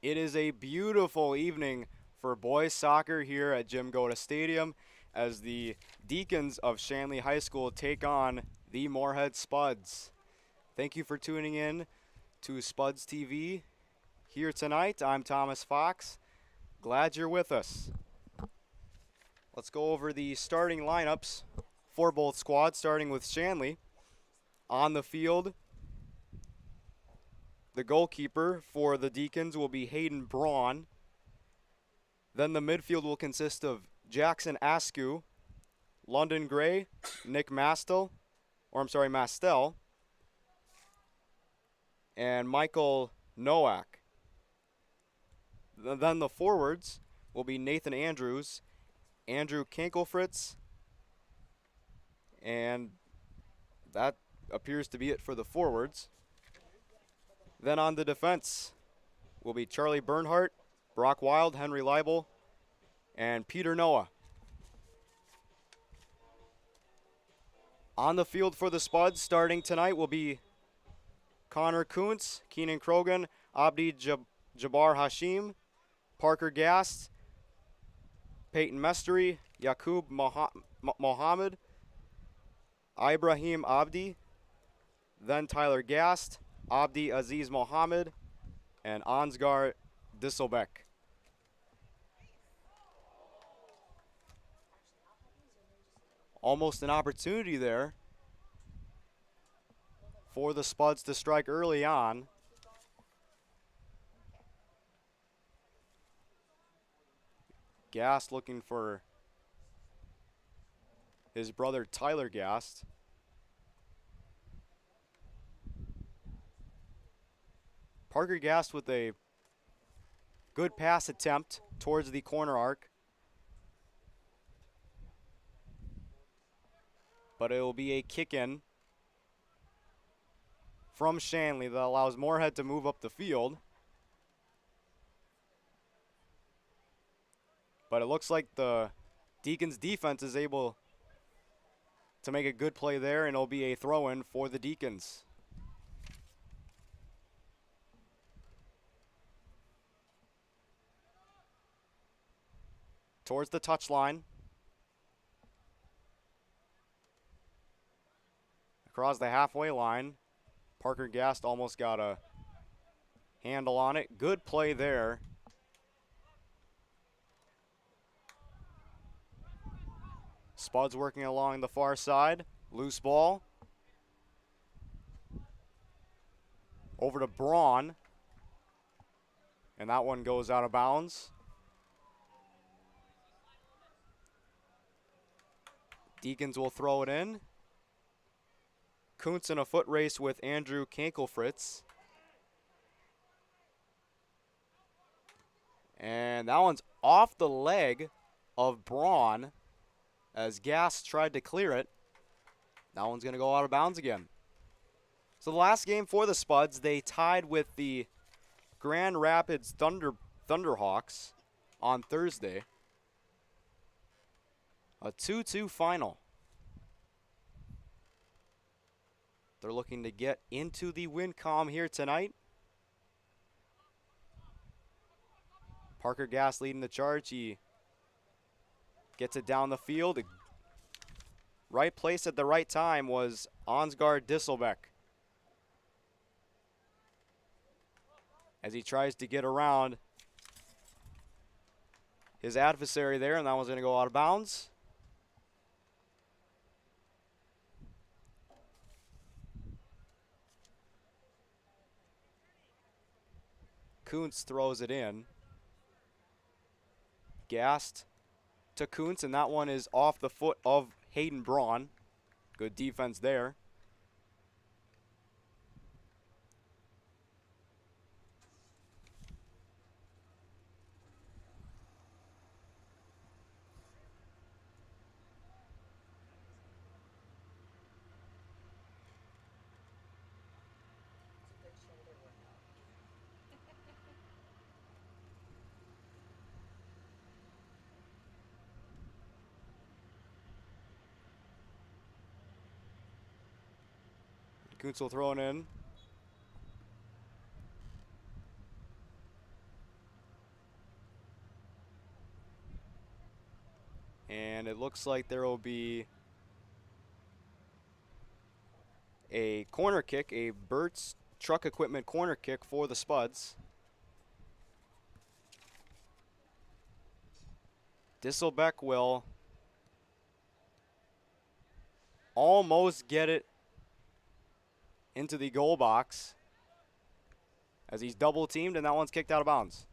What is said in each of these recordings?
It is a beautiful evening for boys soccer here at Jim Goda Stadium as the Deacons of Shanley High School take on the Moorhead Spuds. Thank you for tuning in to Spuds TV here tonight. I'm Thomas Fox. Glad you're with us. Let's go over the starting lineups for both squads, starting with Shanley. On the field, the goalkeeper for the Deacons will be Hayden Braun. Then the midfield will consist of Jackson Askew, London Gray, Nick Mastel, and Michael Nowak. Then the forwards will be Nathan Andrews, Andrew Kankelfritz, and that appears to be it for the forwards. Then on the defense will be Charlie Bernhardt, Brock Wild, Henry Leibel, and Peter Noah. On the field for the Spuds starting tonight will be Connor Kuntz, Keenan Krogan, Abdi Jabbar Hashim, Parker Gast, Peyton Mestery, Yaqub Mohammed, Ibrahim Abdi, then Tyler Gast, Abdi Aziz Mohammed, and Ansgar Disselbeck. Almost an opportunity there for the Spuds to strike early on. Gast looking for his brother Tyler Gast. Parker Gast with a good pass attempt towards the corner arc. But it will be a kick in from Shanley that allows Moorhead to move up the field. But it looks like the Deacons defense is able to make a good play there, and it'll be a throw-in for the Deacons. Towards the touchline. Across the halfway line. Parker Gast almost got a handle on it. Good play there. Spuds working along the far side. Loose ball. Over to Braun. And that one goes out of bounds. Deacons will throw it in. Kuntz in a foot race with Andrew Kankelfritz. And that one's off the leg of Braun as Gast tried to clear it. That one's going to go out of bounds again. So the last game for the Spuds, they tied with the Grand Rapids Thunderhawks on Thursday. A 2-2 final. They're looking to get into the win column here tonight. Parker Gast leading the charge. He gets it down the field. Right place at the right time was Ansgar Disselbeck. As he tries to get around his adversary there, and that one's going to go out of bounds. Kuntz throws it in. Gast to Kuntz, and that one is off the foot of Hayden Braun. Good defense there. Kuntz will throw it in. And it looks like there will be a corner kick, a Burt's Truck Equipment corner kick for the Spuds. Disselbeck will almost get it into the goal box as he's double teamed, and that one's kicked out of bounds.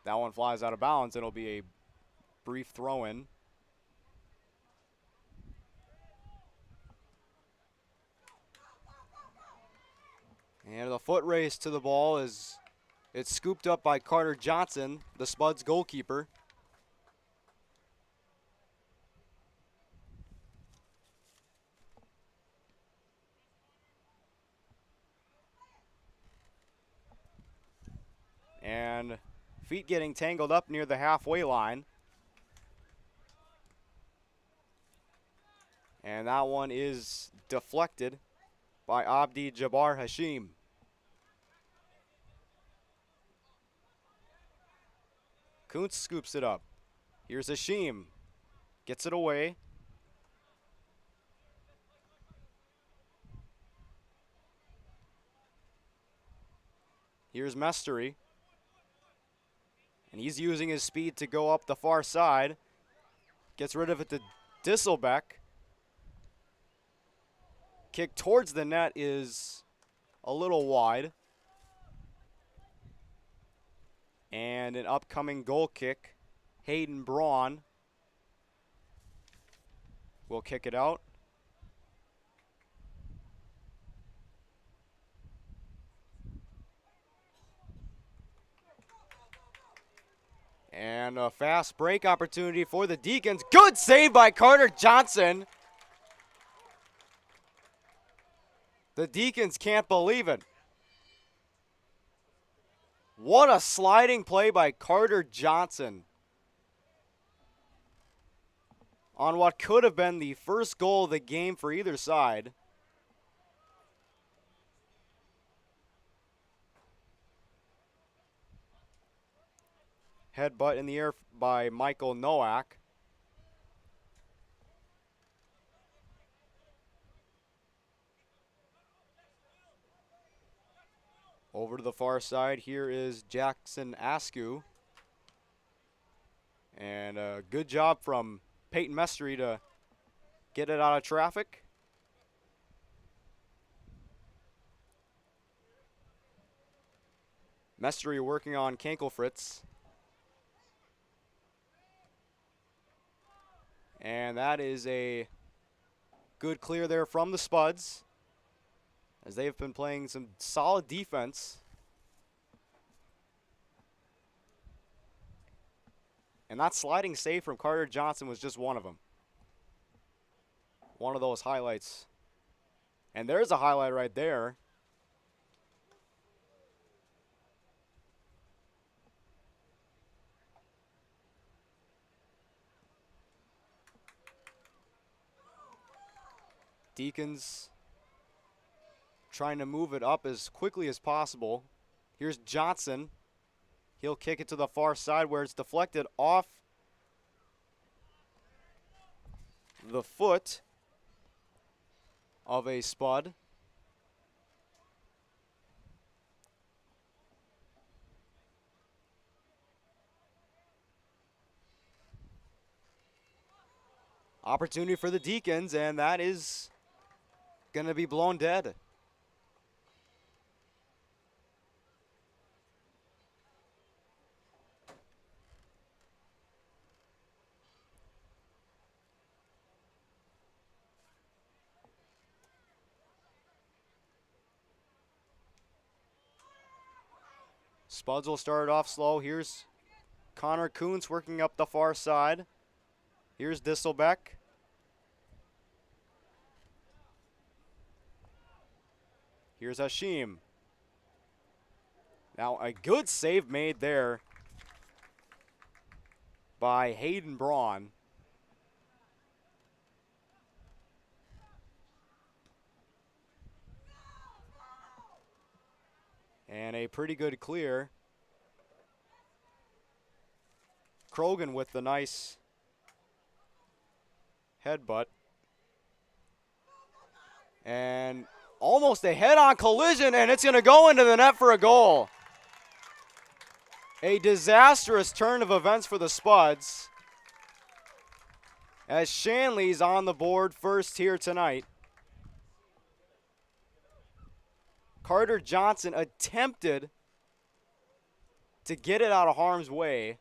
That one flies out of bounds. It'll be a brief throw-in. And the foot race to the ball is it's scooped up by Carter Johnson, the Spuds goalkeeper. And feet getting tangled up near the halfway line. And that one is deflected by Abdi Jabbar Hashim. Kuntz scoops it up. Here's Hashim. Gets it away. Here's Mestery. And he's using his speed to go up the far side. Gets rid of it to Disselbeck. Kick towards the net is a little wide. And an upcoming goal kick. Hayden Braun will kick it out. And a fast break opportunity for the Deacons. Good save by Carter Johnson. The Deacons can't believe it. What a sliding play by Carter Johnson on what could have been the first goal of the game for either side. Headbutt in the air by Michael Nowak. Over to the far side, here is Jackson Askew. And a good job from Peyton Mestery to get it out of traffic. Mestery working on Kankelfritz. And that is a good clear there from the Spuds, as they've been playing some solid defense. And that sliding save from Carter Johnson was just one of them. One of those highlights. And there's a highlight right there. Deacons trying to move it up as quickly as possible. Here's Johnson. He'll kick it to the far side where it's deflected off the foot of a Spud. Opportunity for the Deacons, and that is going to be blown dead. Spuds will start it off slow. Here's Connor Kuntz working up the far side. Here's Disselbeck. Here's Hashim. Now a good save made there by Hayden Braun. And a pretty good clear. Krogan with the nice headbutt. And almost a head-on collision, and it's going to go into the net for a goal. A disastrous turn of events for the Spuds, as Shanley's on the board first here tonight. Carter Johnson attempted to get it out of harm's way,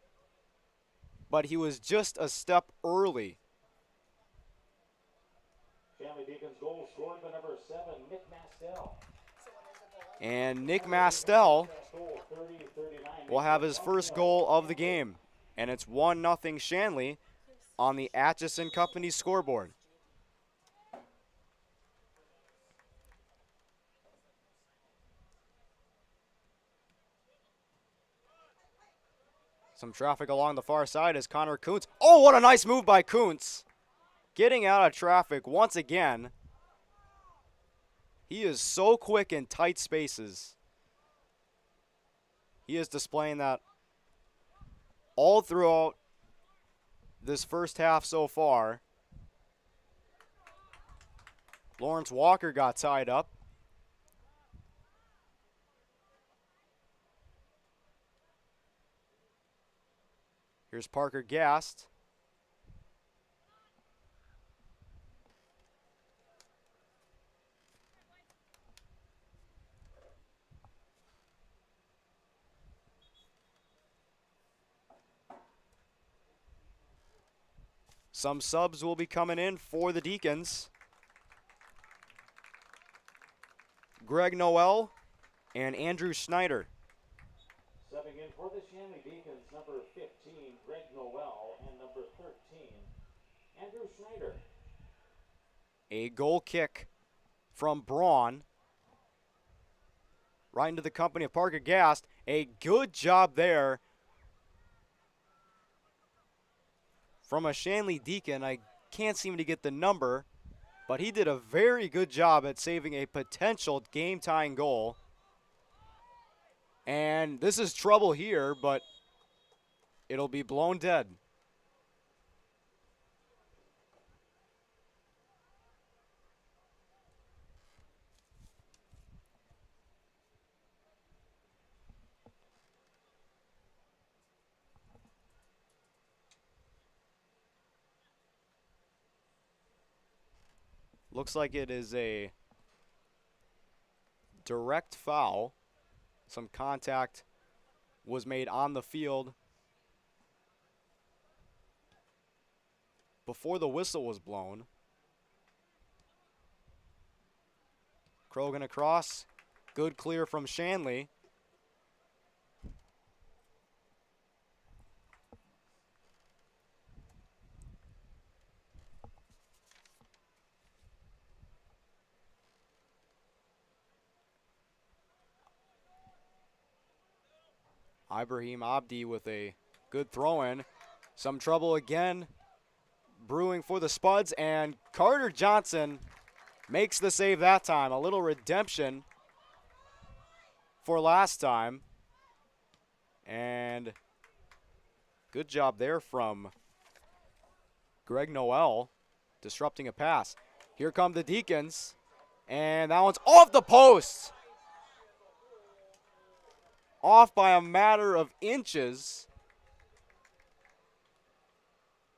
but he was just a step early. Shanley Deacons goal scored by number 7, Nick Mastel. And Nick Mastel will have his first goal of the game. And it's 1-0 Shanley on the Atchison Company scoreboard. Some traffic along the far side as Connor Kuntz. Oh, what a nice move by Kuntz. Getting out of traffic once again. He is so quick in tight spaces. He is displaying that all throughout this first half so far. Lawrence Walker got tied up. Here's Parker Gast. Some subs will be coming in for the Deacons. Greg Noel and Andrew Schneider. Stepping in for the Shanley Deacons, number 15, Greg Noel, and number 13, Andrew Schneider. A goal kick from Braun. Right into the company of Parker Gast. A good job there from a Shanley Deacon. I can't seem to get the number, but he did a very good job at saving a potential game-tying goal. And this is trouble here, but it'll be blown dead. Looks like it is a direct foul. Some contact was made on the field before the whistle was blown. Krogan across. Good clear from Shanley. Ibrahim Abdi with a good throw-in. Some trouble again brewing for the Spuds, and Carter Johnson makes the save that time. A little redemption for last time. And good job there from Greg Noel disrupting a pass. Here come the Deacons, and that one's off the post. Off by a matter of inches.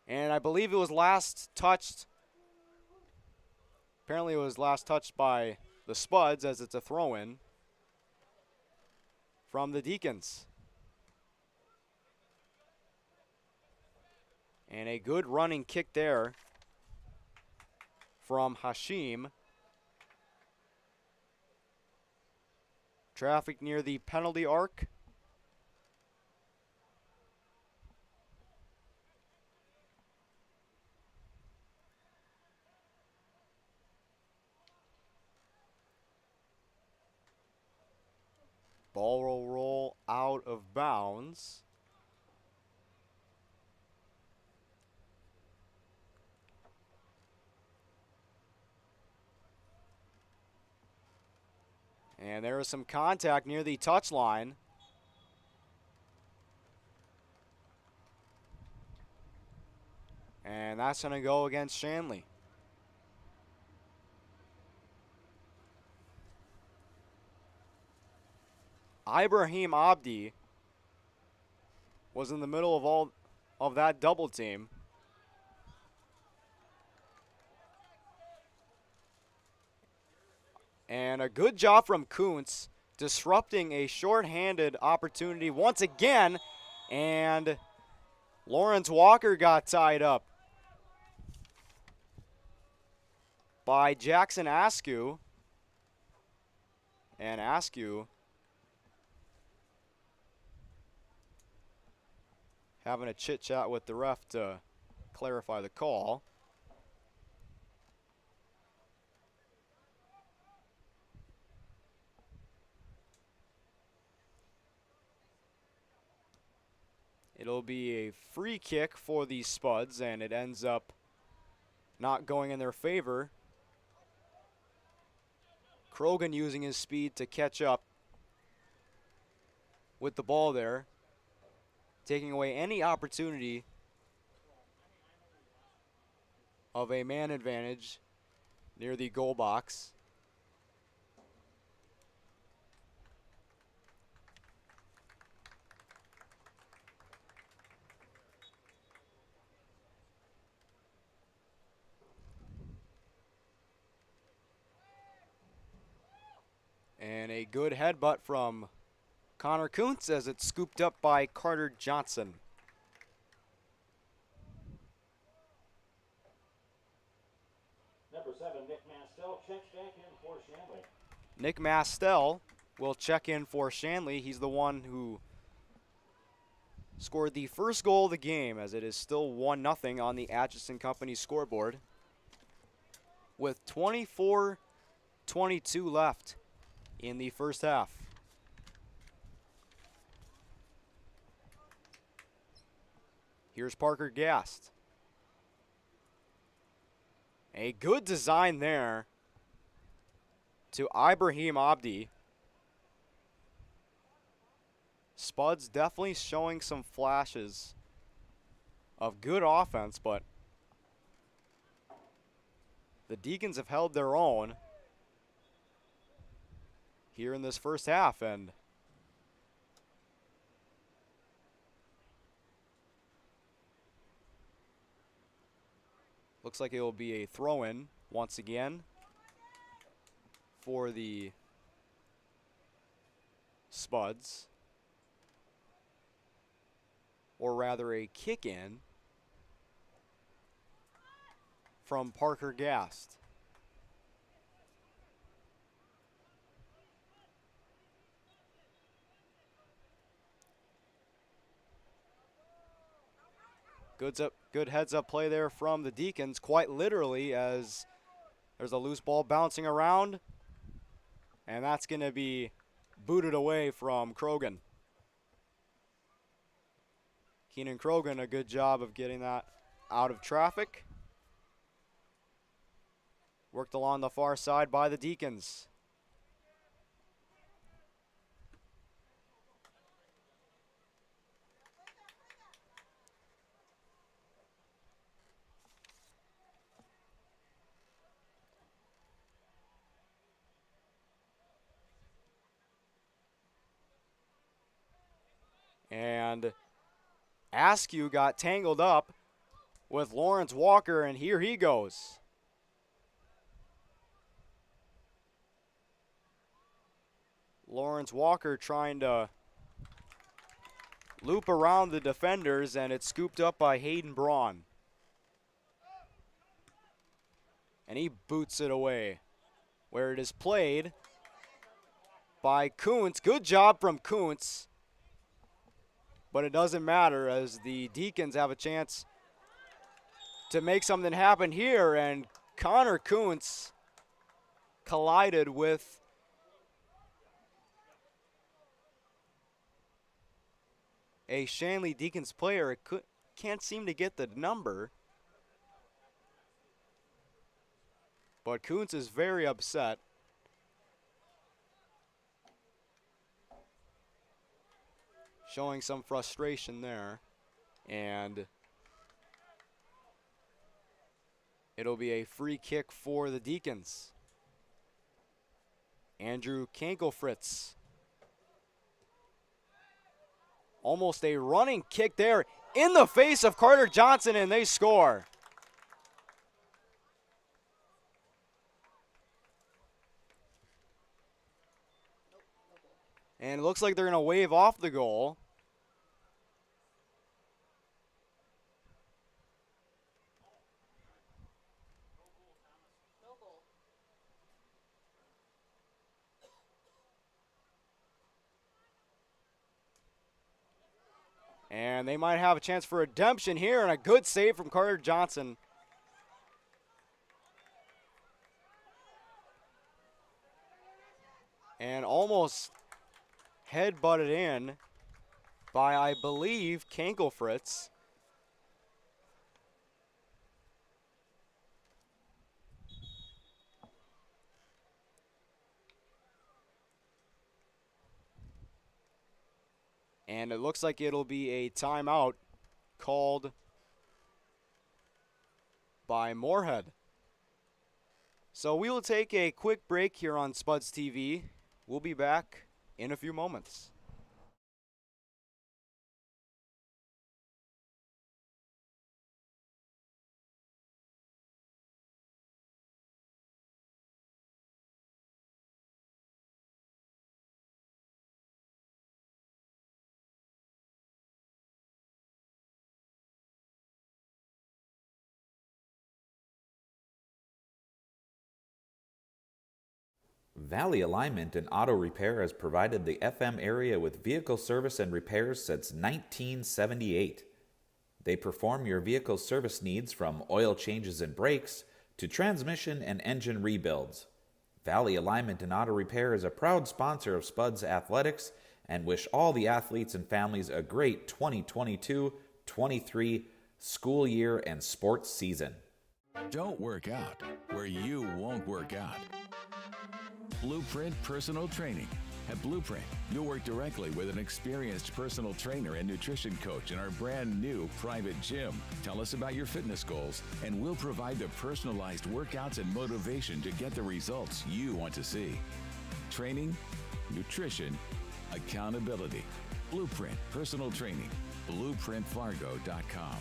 And I believe it was last touched. Apparently it was last touched by the Spuds, as it's a throw-in from the Deacons. And a good running kick there from Hashim. Traffic near the penalty arc. Ball will roll out of bounds. And there is some contact near the touchline. And that's going to go against Shanley. Ibrahim Abdi was in the middle of all of that double team. And a good job from Kuntz, disrupting a short-handed opportunity once again. And Lawrence Walker got tied up by Jackson Askew. And Askew having a chit-chat with the ref to clarify the call. It'll be a free kick for the Spuds, and it ends up not going in their favor. Krogan using his speed to catch up with the ball there, taking away any opportunity of a man advantage near the goal box. And a good headbutt from Connor Kuntz as it's scooped up by Carter Johnson. Number 7, Nick Mastel, checks back in for Shanley. Nick Mastel will check in for Shanley. He's the one who scored the first goal of the game, as it is still 1-0 on the Atchison Company scoreboard with 24-22 left in the first half. Here's Parker Gast. A good design there to Ibrahim Abdi. Spuds definitely showing some flashes of good offense, but the Deacons have held their own here in this first half, and looks like it will be a throw-in once again for the Spuds, or rather a kick-in from Parker Gast. Good heads-up play there from the Deacons, quite literally, as there's a loose ball bouncing around, and that's going to be booted away from Krogan. Keenan Krogan, a good job of getting that out of traffic. Worked along the far side by the Deacons. And Askew got tangled up with Lawrence Walker, and here he goes. Lawrence Walker trying to loop around the defenders, and it's scooped up by Hayden Braun. And he boots it away, where it is played by Kuntz. Good job from Kuntz. But it doesn't matter, as the Deacons have a chance to make something happen here, and Connor Kuntz collided with a Shanley Deacons player. Can't seem to get the number, but Kuntz is very upset. showing some frustration there. And it'll be a free kick for the Deacons. Andrew Kankelfritz. Almost a running kick there in the face of Carter Johnson, and they score. And it looks like they're going to wave off the goal. And they might have a chance for redemption here, and a good save from Carter Johnson. And almost head-butted in by, I believe, Kankelfritz. And it looks like it'll be a timeout called by Moorhead. So we will take a quick break here on Spuds TV. We'll be back in a few moments. Valley Alignment and Auto Repair has provided the FM area with vehicle service and repairs since 1978. They perform your vehicle service needs from oil changes and brakes to transmission and engine rebuilds. Valley Alignment and Auto Repair is a proud sponsor of Spuds Athletics and wish all the athletes and families a great 2022-23 school year and sports season. Don't work out where you won't work out. Blueprint Personal Training. At Blueprint, you'll work directly with an experienced personal trainer and nutrition coach in our brand new private gym. Tell us about your fitness goals, and we'll provide the personalized workouts and motivation to get the results you want to see. Training, nutrition, accountability. Blueprint Personal Training. BlueprintFargo.com.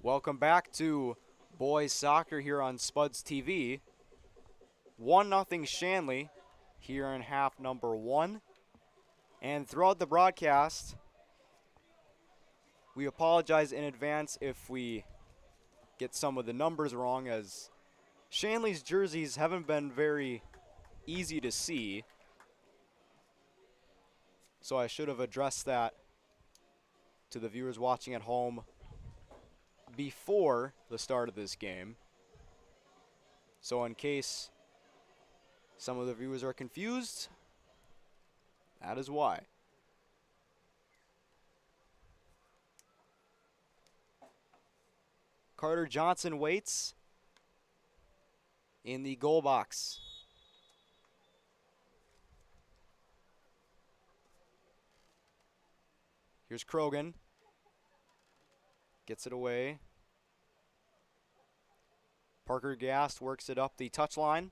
Welcome back to boys soccer here on Spuds TV. 1-0 Shanley here in half number 1. And throughout the broadcast, we apologize in advance if we get some of the numbers wrong, as Shanley's jerseys haven't been very easy to see. So I should have addressed that to the viewers watching at home before the start of this game. So in case some of the viewers are confused, that is why. Carter Johnson waits in the goal box. Here's Krogan. Gets it away. Parker Gast works it up the touchline.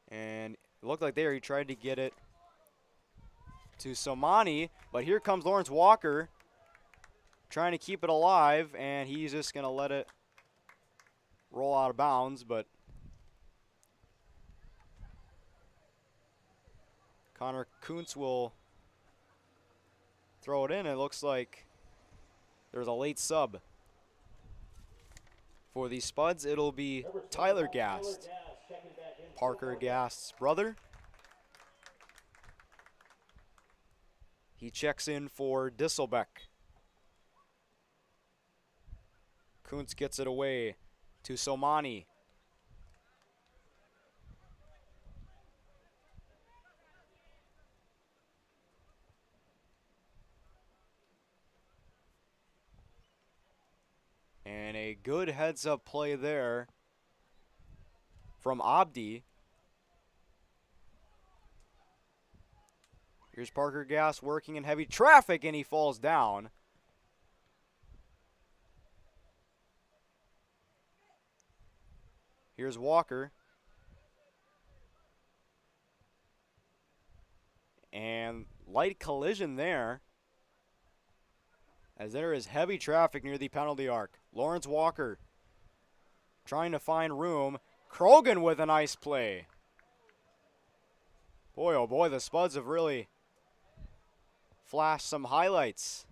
And it looked like there he tried to get it to Somani, but here comes Lawrence Walker trying to keep it alive, and he's just going to let it roll out of bounds, but Connor Kuntz will throw it in. It looks like there's a late sub for the Spuds. It'll be Tyler Gast, Parker Gast's brother. He checks in for Disselbeck. Kuntz gets it away to Somani. And a good heads-up play there from Abdi. Here's Parker Gast working in heavy traffic, and he falls down. Here's Walker. And light collision there, as there is heavy traffic near the penalty arc. Lawrence Walker trying to find room. Krogan with a nice play. Boy, oh boy, the Spuds have really flashed some highlights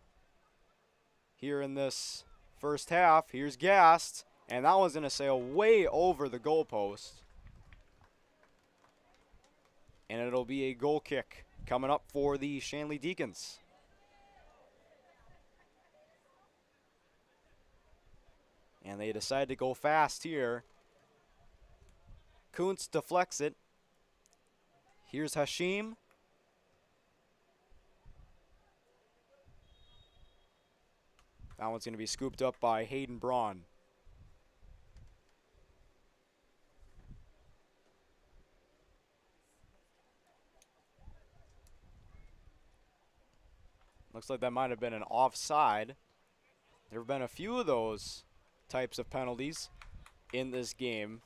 here in this first half. Here's Gast, and that one's going to sail way over the goalpost. And it'll be a goal kick coming up for the Shanley Deacons. And they decide to go fast here. Kuntz deflects it. Here's Hashim. That one's going to be scooped up by Hayden Braun. Looks like that might have been an offside. There have been a few of those types of penalties in this game.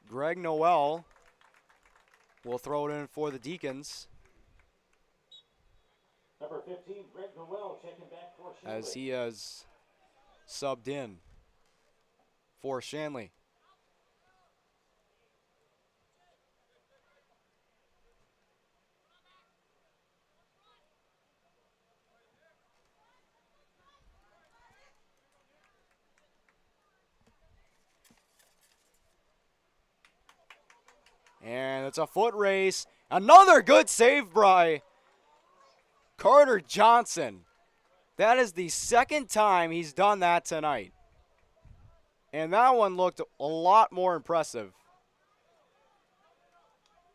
Greg Noel will throw it in for the Deacons. Number 15, Greg Noel, checking back for Shanley. As he has subbed in for Shanley. And it's a foot race. Another good save by Carter Johnson. That is the second time he's done that tonight. And that one looked a lot more impressive,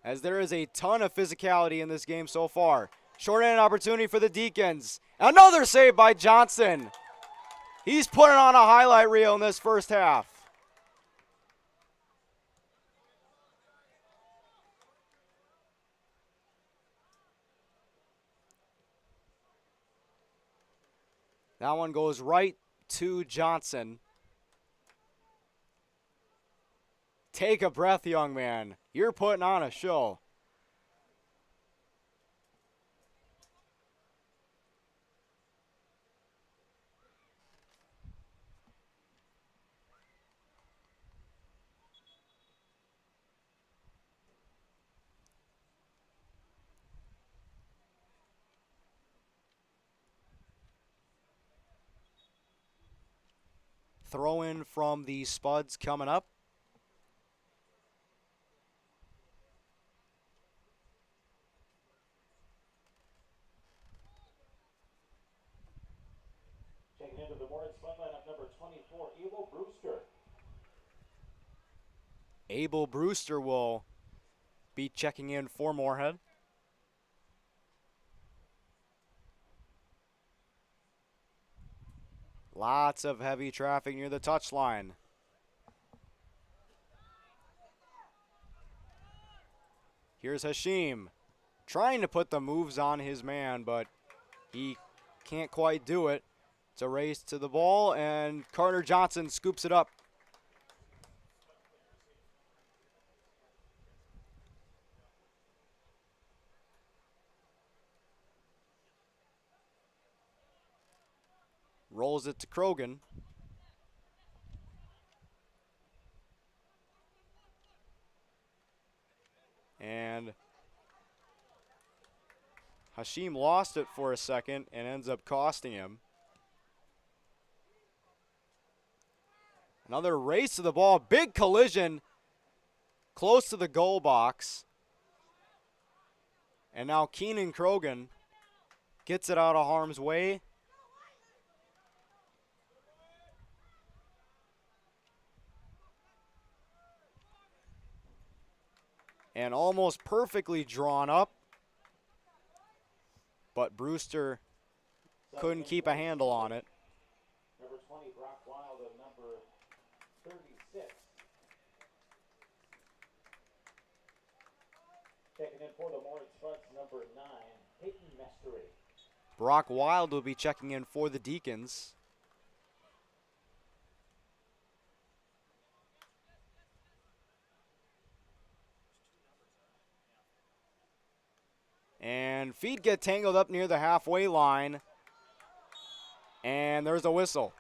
as there is a ton of physicality in this game so far. Short-handed opportunity for the Deacons. Another save by Johnson. He's putting on a highlight reel in this first half. That one goes right to Johnson. Take a breath, young man. You're putting on a show. throw in from the Spuds coming up. Checking into the Moorhead Spud lineup, number 24, Abel Brewster. Abel Brewster will be checking in for Moorhead. Lots of heavy traffic near the touchline. Here's Hashim trying to put the moves on his man, but he can't quite do it. It's a race to the ball, and Carter Johnson scoops it up. Rolls it to Krogan. And Hashim lost it for a second and ends up costing him. Another race to the ball. Big collision close to the goal box. And now Keenan Krogan gets it out of harm's way. And almost perfectly drawn up. But Brewster couldn't keep a handle on it. Number 20, Brock Wild, and number 36. Checking in for the Moorhead Spuds, number 9, Peyton Mestery. Brock Wild will be checking in for the Deacons. And feet get tangled up near the halfway line. And there's a whistle.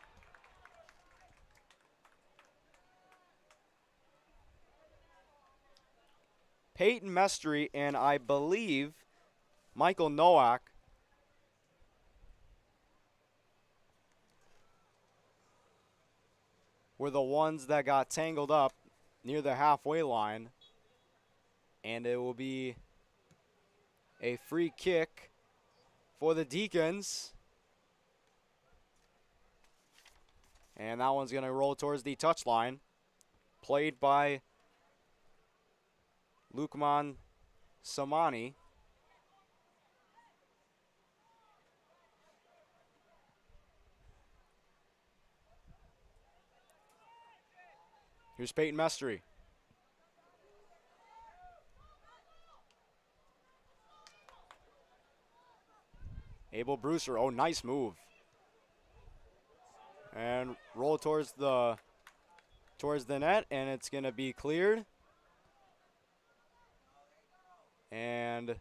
Peyton Mestery and I believe Michael Nowak were the ones that got tangled up near the halfway line. And it will be a free kick for the Deacons. And that one's going to roll towards the touchline. Played by Lukman Samani. Here's Peyton Mestery. Abel Brewster, oh, nice move. And roll towards the net, and it's going to be cleared. And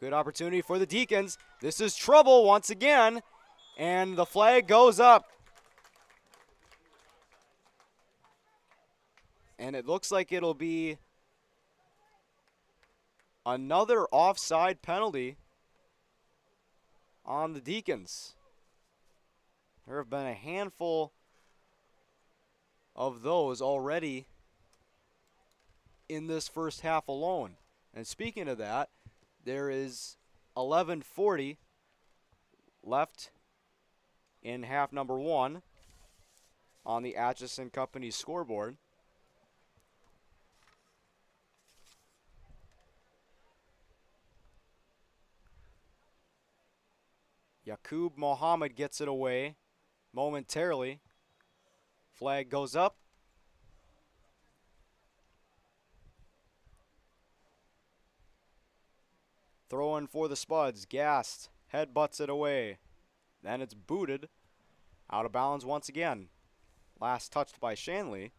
good opportunity for the Deacons. This is trouble once again, and the flag goes up. And it looks like it'll be another offside penalty on the Deacons. There have been a handful of those already in this first half alone. And speaking of that, there is 11:40 left in half number 1 on the Atchison Company scoreboard. Yaqub Mohammed gets it away momentarily. Flag goes up. Throw in for the Spuds. Gassed. Headbutts it away. Then it's booted. Out of bounds once again. Last touched by Shanley.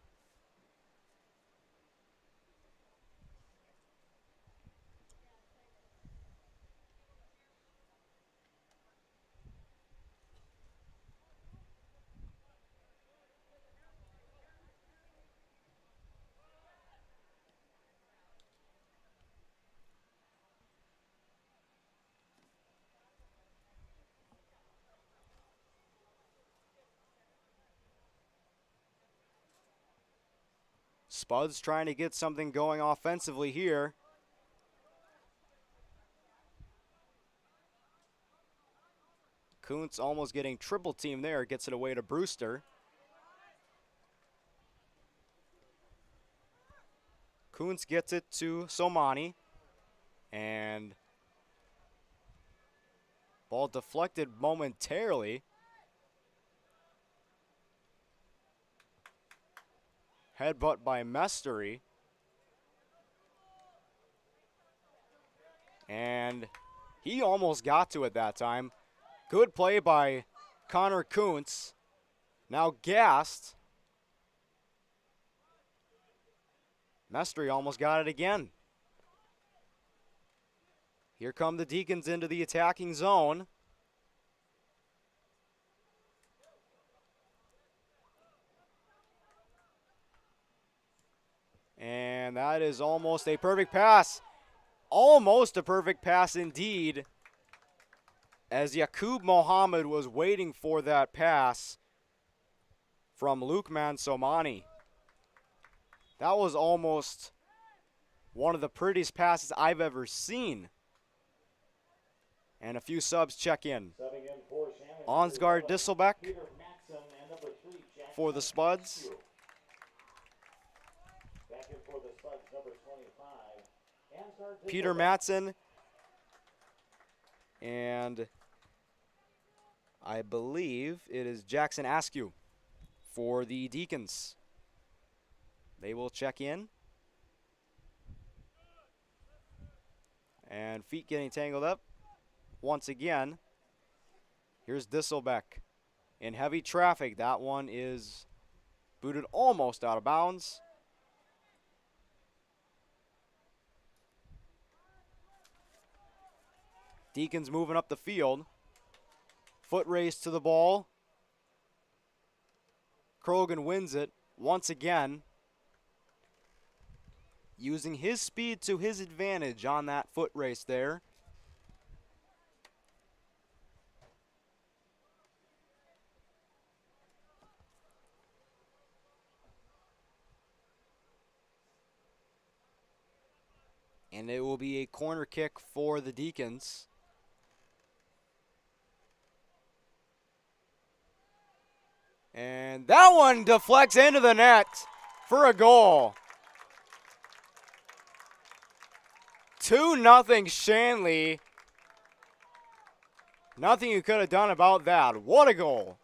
Spuds trying to get something going offensively here. Kuntz almost getting triple team there, gets it away to Brewster. Kuntz gets it to Somani, and ball deflected momentarily. Headbutt by Mestery. And he almost got to it that time. Good play by Connor Kuntz. Now gassed. Mestery almost got it again. Here come the Deacons into the attacking zone. And that is almost a perfect pass. Almost a perfect pass indeed, as Yaqub Mohammed was waiting for that pass from Lukman Somani. That was almost one of the prettiest passes I've ever seen. And a few subs check in. Ansgar Disselbeck for the Spuds. Peter Matson, and I believe it is Jackson Askew for the Deacons. They will check in. And feet getting tangled up once again. Here's Disselbeck in heavy traffic. That one is booted almost out of bounds. Deacons moving up the field. Foot race to the ball. Krogan wins it once again, using his speed to his advantage on that foot race there. And it will be a corner kick for the Deacons. And that one deflects into the net for a goal. 2-0 Shanley. Nothing you could have done about that. What a goal.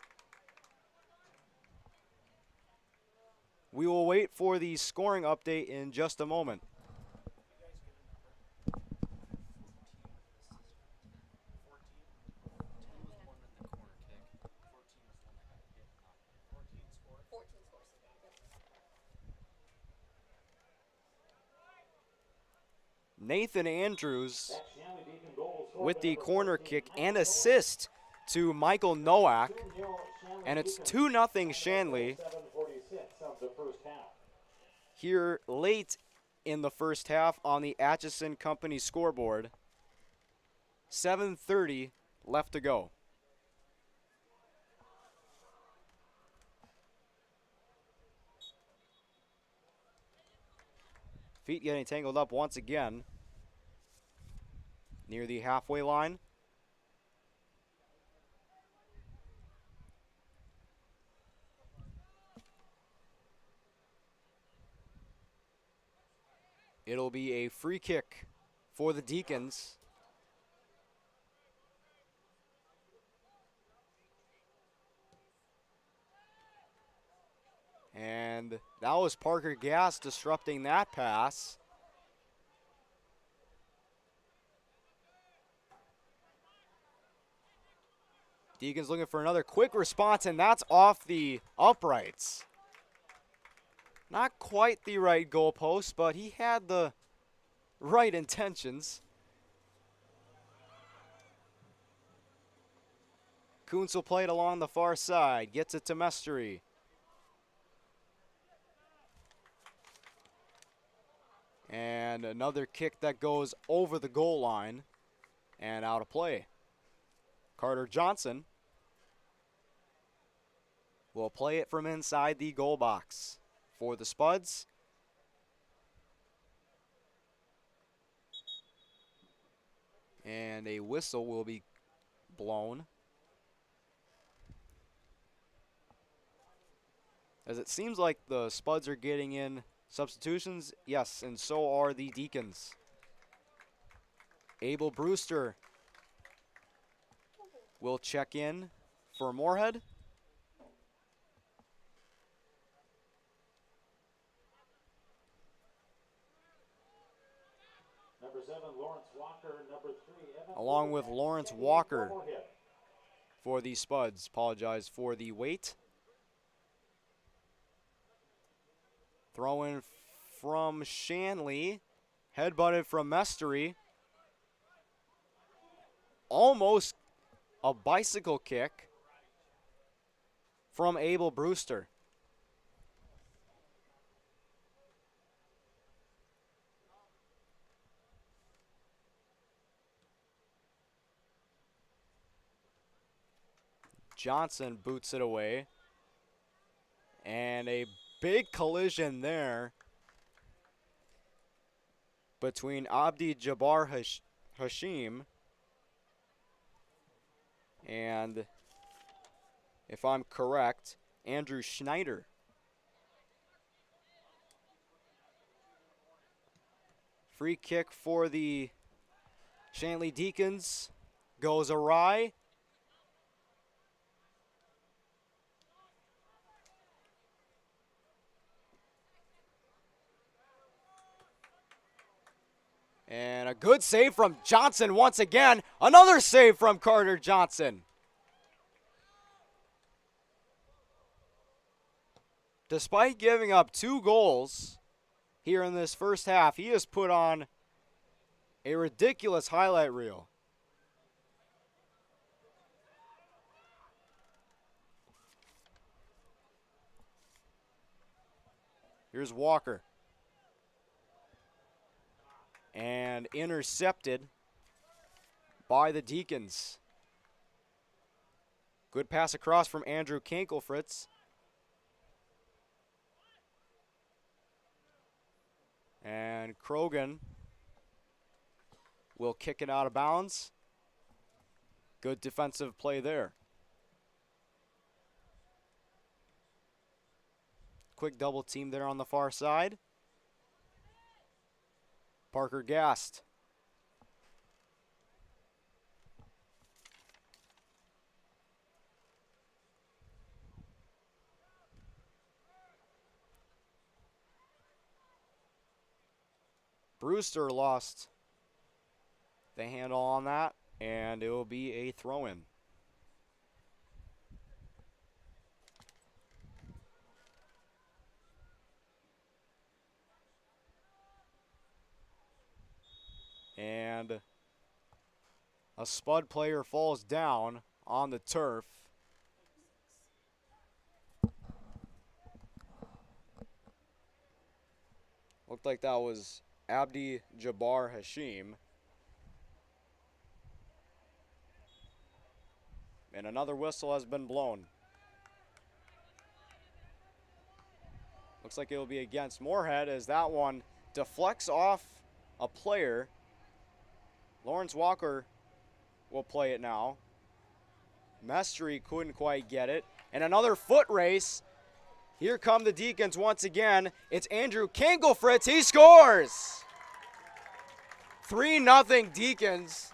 We will wait for the scoring update in just a moment. Nathan Andrews with the corner kick and assist to Michael Nowak. And it's 2-0 Shanley here late in the first half on the Atchison Company scoreboard. 7:30 left to go. Feet getting tangled up once again near the halfway line. It'll be a free kick for the Deacons. And that was Parker Gass disrupting that pass. Deacons looking for another quick response, and that's off the uprights. Not quite the right goalpost, but he had the right intentions. Kuntz will play it along the far side, gets it to Mestery. And another kick that goes over the goal line and out of play. Carter Johnson will play it from inside the goal box for the Spuds. And a whistle will be blown, as it seems like the Spuds are getting in substitutions. Yes, and so are the Deacons. Abel Brewster will check in for Moorhead. Number 7, Lawrence Walker. Number 3, Evan Along with Moorhead. Lawrence Checking in Walker for Moorhead. for the Spuds. Apologize for the wait. Throw in from Shanley. Headbutted from Mestery. Almost a bicycle kick from Abel Brewster. Johnson boots it away. And a big collision there between Abdi Jabbar Hashim and, if I'm correct, Andrew Schneider. Free kick for the Shanley Deacons goes awry. And a good save from Johnson once again. Another save from Carter Johnson. Despite giving up 2 goals here in this first half, he has put on a ridiculous highlight reel. Here's Walker. And intercepted by the Deacons. Good pass across from Andrew Kankelfritz. And Krogan will kick it out of bounds. Good defensive play there. Quick double team there on the far side. Parker Gast. Brewster lost the handle on that, and it will be a throw-in. And a Spud player falls down on the turf. Looked like that was Abdi Jabbar Hashim. And another whistle has been blown. Looks like it will be against Moorhead, as that one deflects off a player. Lawrence Walker will play it now. Mestery couldn't quite get it. And another foot race. Here come the Deacons once again. It's Andrew Kankelfritz. He scores! 3-0 Deacons,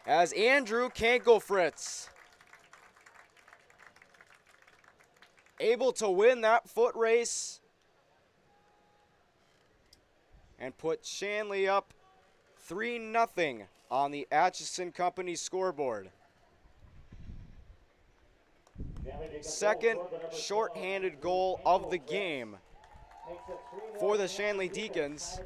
as Andrew Kankelfritz able to win that foot race and put Shanley up 3-0 on the Atchison Company scoreboard. Second shorthanded goal of the game for the Shanley Deacons.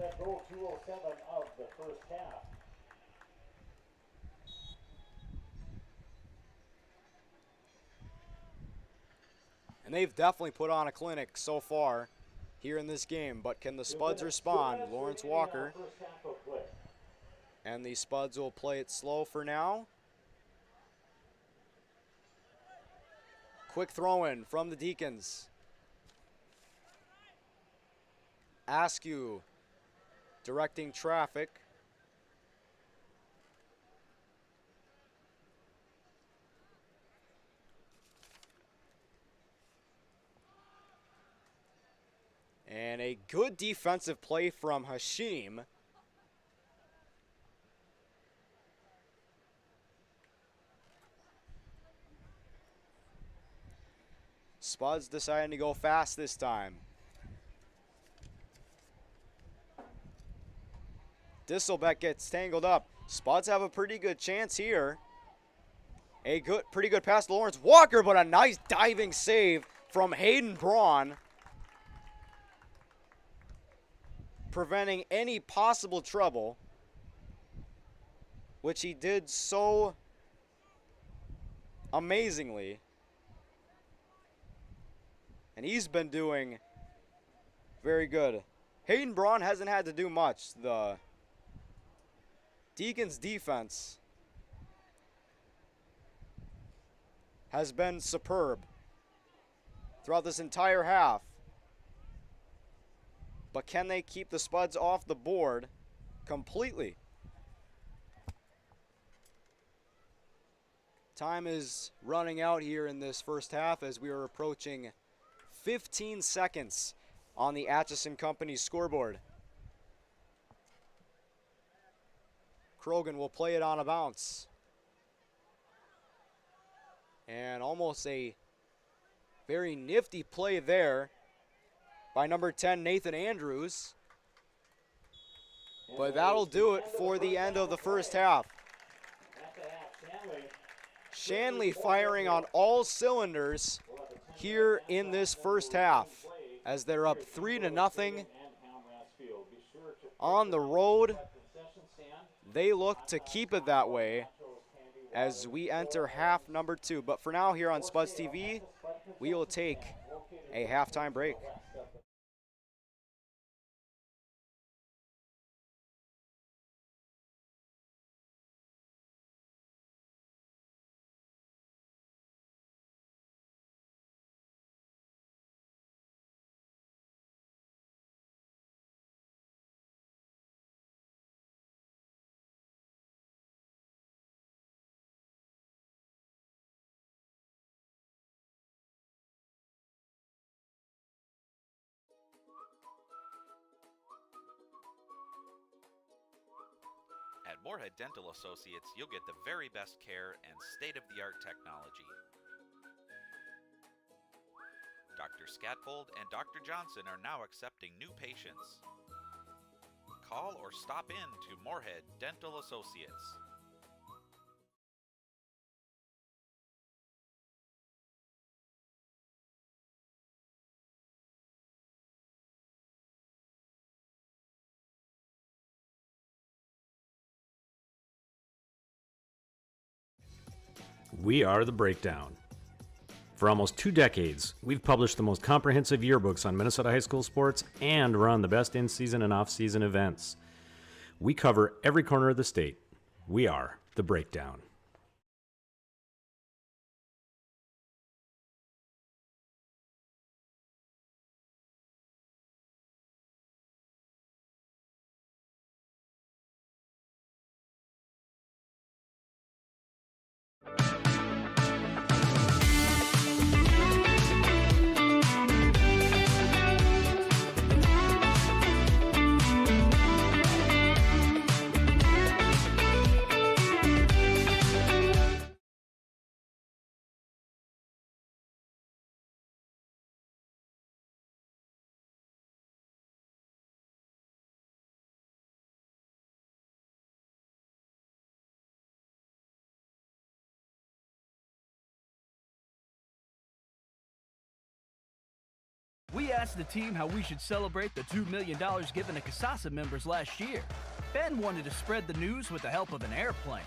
And they've definitely put on a clinic so far here in this game, but can the Spuds respond? Lawrence Walker. And the Spuds will play it slow for now. Quick throw-in from the Deacons. Askew directing traffic. And a good defensive play from Hashim. Spuds deciding to go fast this time. Disselbeck gets tangled up. Spuds have a pretty good chance here. Pretty good pass to Lawrence Walker, but a nice diving save from Hayden Braun, preventing any possible trouble, which he did so amazingly. And he's been doing very good. Hayden Braun hasn't had to do much. The Deacons defense has been superb throughout this entire half. But can they keep the Spuds off the board completely? Time is running out here in this first half as we are approaching 15 seconds on the Atchison Company scoreboard. Krogan will play it on a bounce. And almost a very nifty play there by number 10, Nathan Andrews. But that'll do it for the end of the first half. Shanley firing on all cylinders here in this first half as they're up 3-0 on the road. They look to keep it that way as we enter half number 2. But for now, here on Spuds TV, we will take a halftime break. At Moorhead Dental Associates, you'll get the very best care and state-of-the-art technology. Dr. Scatfold and Dr. Johnson are now accepting new patients. Call or stop in to Moorhead Dental Associates. We are The Breakdown. For almost 2 decades, we've published the most comprehensive yearbooks on Minnesota high school sports and run the best in-season and off-season events. We cover every corner of the state. We are The Breakdown. We asked the team how we should celebrate the $2 million given to Casasa members last year. Ben wanted to spread the news with the help of an airplane.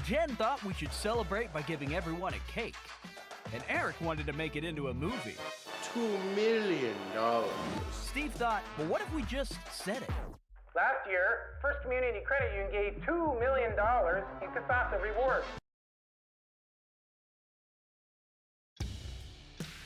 Jen thought we should celebrate by giving everyone a cake. And Eric wanted to make it into a movie. $2 million. Steve thought, well, what if we just said it? Last year, First Community Credit Union gave $2 million in Casasa rewards.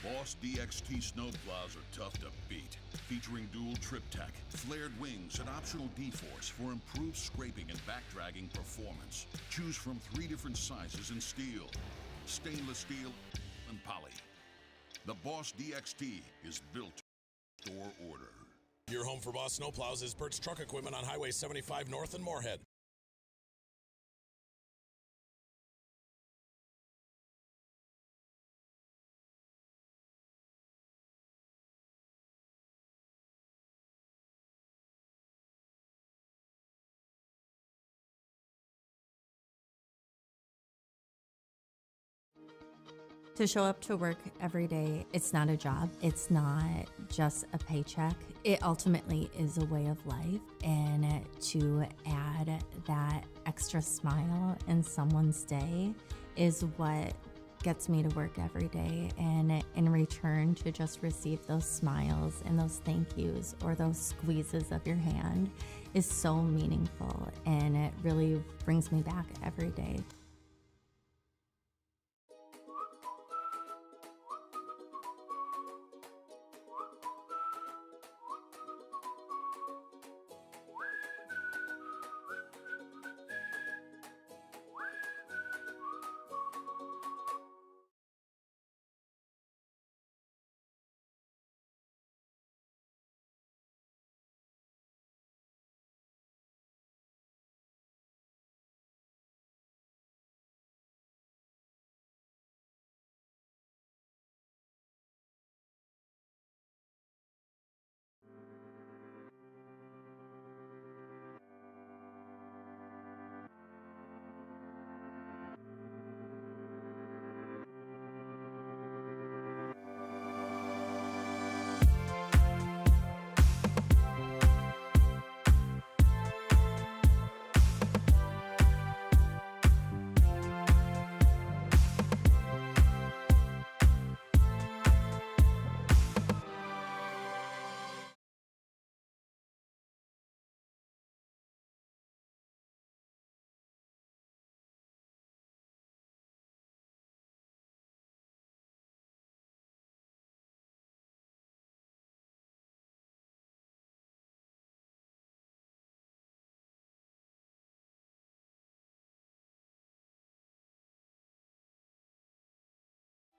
Boss DXT snowplows are tough to beat. Featuring dual trip tech, flared wings, and optional D-force for improved scraping and backdragging performance. Choose from 3 different sizes in steel, stainless steel, and poly. The Boss DXT is built to store order. Your home for Boss Snowplows is Bert's Truck Equipment on Highway 75 North in Moorhead. To show up to work every day, it's not a job. It's not just a paycheck. It ultimately is a way of life. And to add that extra smile in someone's day is what gets me to work every day. And in return, to just receive those smiles and those thank yous or those squeezes of your hand is so meaningful. And it really brings me back every day.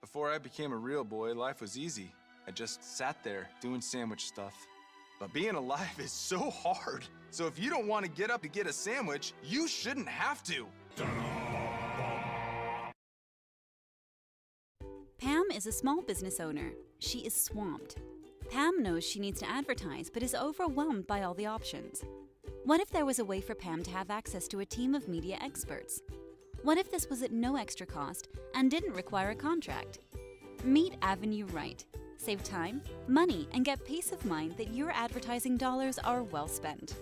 Before I became a real boy, life was easy. I just sat there doing sandwich stuff. But being alive is so hard. So if you don't want to get up to get a sandwich, you shouldn't have to. Pam is a small business owner. She is swamped. Pam knows she needs to advertise, but is overwhelmed by all the options. What if there was a way for Pam to have access to a team of media experts? What if this was at no extra cost and didn't require a contract? Meet Avenue Right. Save time, money, and get peace of mind that your advertising dollars are well spent.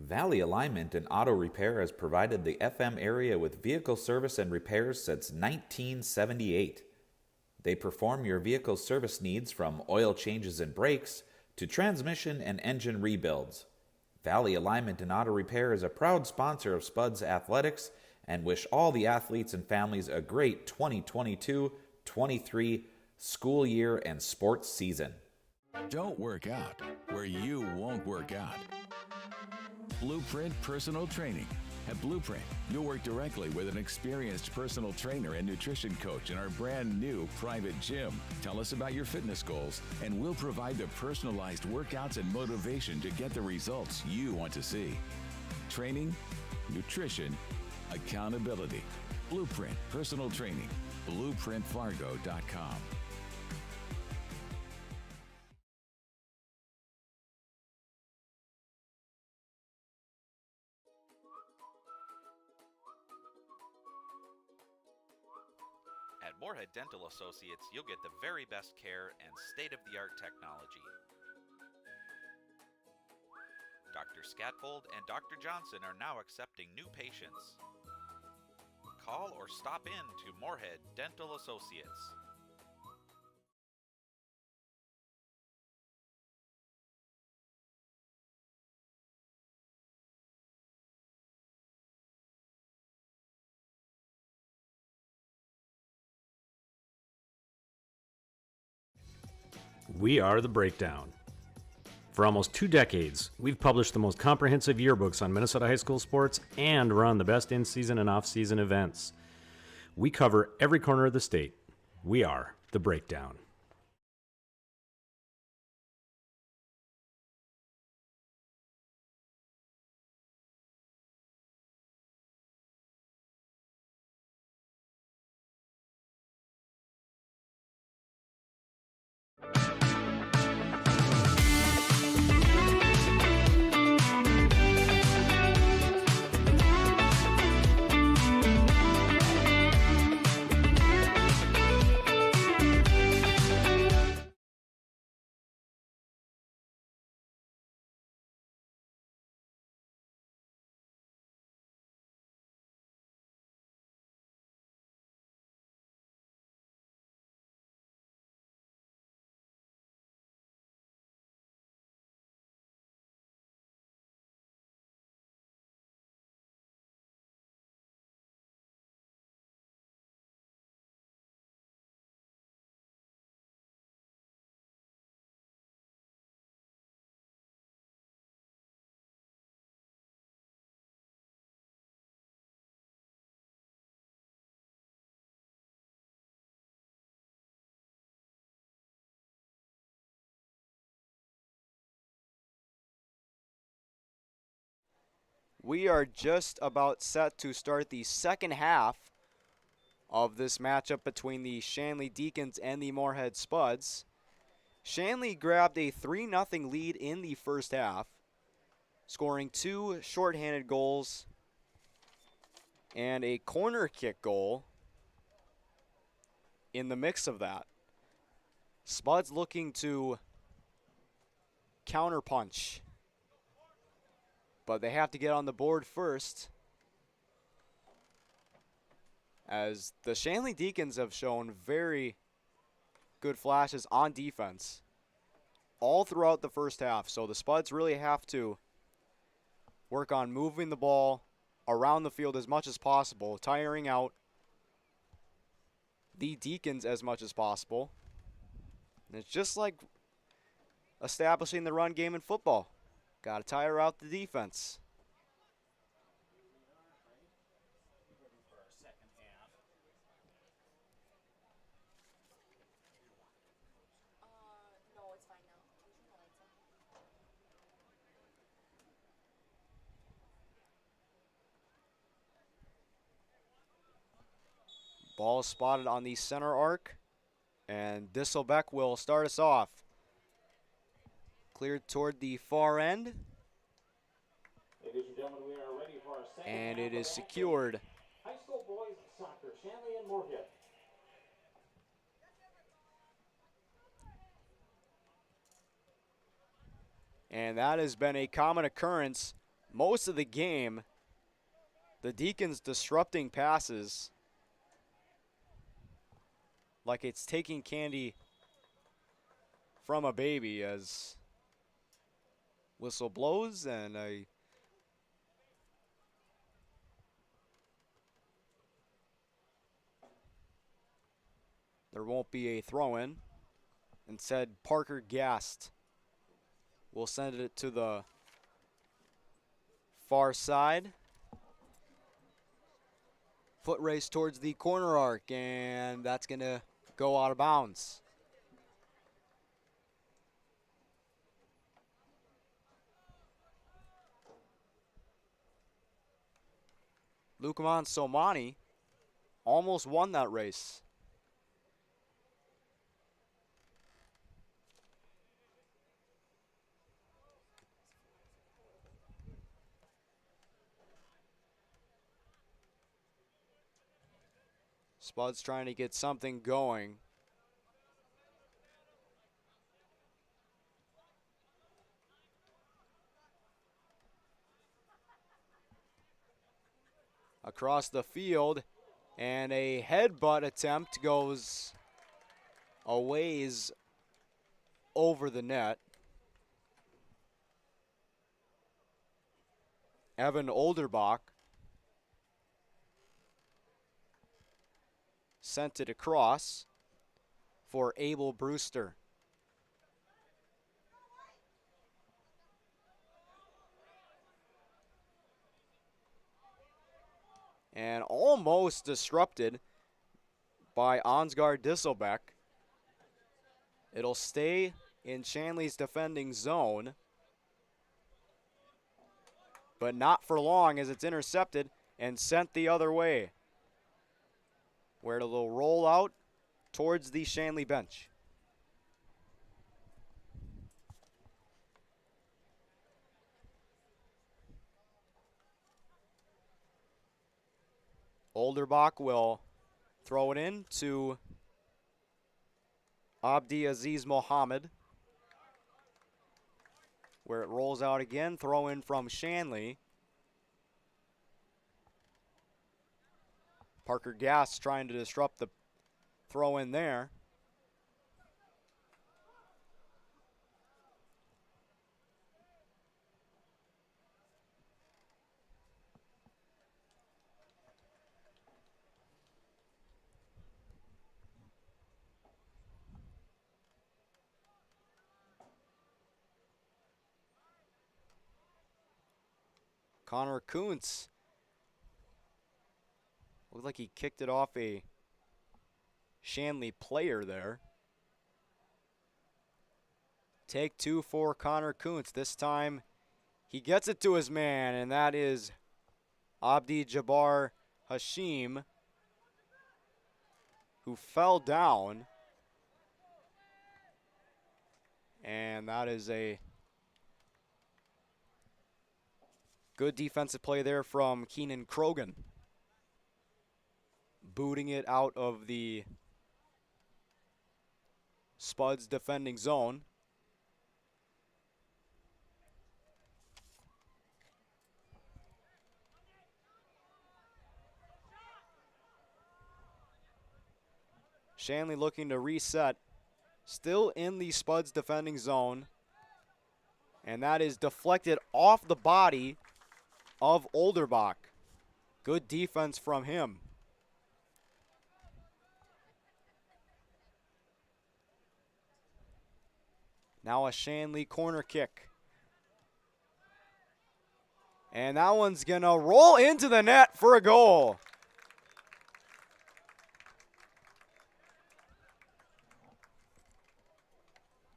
Valley Alignment and Auto Repair has provided the FM area with vehicle service and repairs since 1978. They perform your vehicle service needs from oil changes and brakes to transmission and engine rebuilds. Valley Alignment and Auto Repair is a proud sponsor of Spuds Athletics and wish all the athletes and families a great 2022-23 school year and sports season. Don't work out where you won't work out. Blueprint Personal Training. At Blueprint, you'll work directly with an experienced personal trainer and nutrition coach in our brand new private gym. Tell us about your fitness goals, and we'll provide the personalized workouts and motivation to get the results you want to see. Training, nutrition, accountability. Blueprint Personal Training. BlueprintFargo.com. At Moorhead Dental Associates, you'll get the very best care and state-of-the-art technology. Dr. Scatfold and Dr. Johnson are now accepting new patients. Call or stop in to Moorhead Dental Associates. We are The Breakdown. For almost 2 decades, we've published the most comprehensive yearbooks on Minnesota high school sports and run the best in-season and off-season events. We cover every corner of the state. We are The Breakdown. We are just about set to start the second half of this matchup between the Shanley Deacons and the Moorhead Spuds. Shanley grabbed a 3-0 lead in the first half, scoring 2 shorthanded goals and a corner kick goal in the mix of that. Spuds looking to counterpunch, but they have to get on the board first, as the Shanley Deacons have shown very good flashes on defense all throughout the first half. So the Spuds really have to work on moving the ball around the field as much as possible, tiring out the Deacons as much as possible. And it's just like establishing the run game in football. Got to tire out the defense. Ball spotted on the center arc, and Disselbeck will start us off. Cleared toward the far end, Ladies and gentlemen, we are ready for our second and half it of is action. secured. High school boys soccer, Shanley and Moorhead. And that has been a common occurrence most of the game. The Deacons disrupting passes like it's taking candy from a baby, as whistle blows and there won't be a throw-in. Instead, Parker Gast will send it to the far side. Foot race towards the corner arc, and that's going to go out of bounds. Lukaman Somani almost won that race. Spuds trying to get something going. Across the field, and a headbutt attempt goes a ways over the net. Evan Olderbach sent it across for Abel Brewster. and almost disrupted by Ansgar Disselbeck. It'll stay in Shanley's defending zone, but not for long as it's intercepted and sent the other way, where it'll roll out towards the Shanley bench. Olderbach will throw it in to Abdi Aziz Mohammed, where it rolls out again. Throw in from Shanley. Parker Gass trying to disrupt the throw in there. Connor Kuntz looked like he kicked it off a Shanley player there. Take two for Connor Kuntz. This time he gets it to his man, and that is Abdi Jabbar Hashim, who fell down. And that is a good defensive play there from Keenan Krogan, booting it out of the Spuds defending zone. Shanley looking to reset, still in the Spuds defending zone, and that is deflected off the body of Olderbach. Good defense from him. Now a Shanley corner kick. And that one's going to roll into the net for a goal.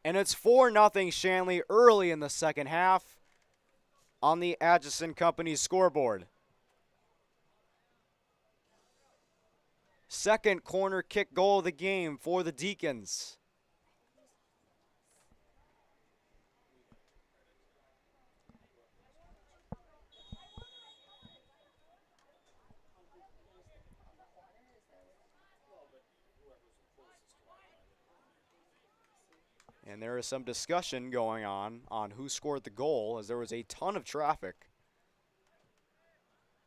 And it's 4-0 Shanley early in the second half on the Atchison Company scoreboard. Second corner kick goal of the game for the Deacons. And there is some discussion going on who scored the goal, as there was a ton of traffic.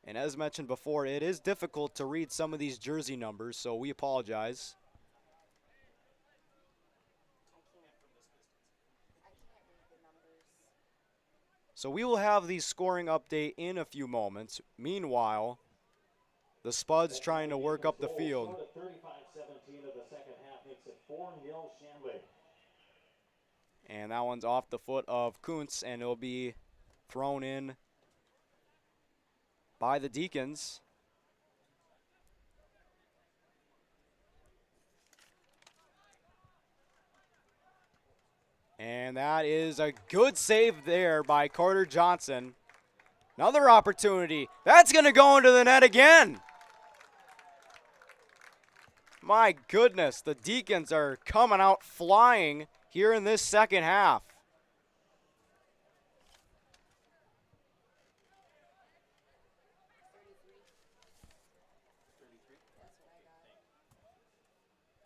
And as mentioned before, it is difficult to read some of these jersey numbers, so we apologize. So we will have the scoring update in a few moments. Meanwhile, the Spuds trying to work up the field. 35-17 of the second half makes it 4-0 Shanley. And that one's off the foot of Kuntz, and it'll be thrown in by the Deacons. And that is a good save there by Carter Johnson. Another opportunity. That's going to go into the net again. My goodness, the Deacons are coming out flying here in this second half.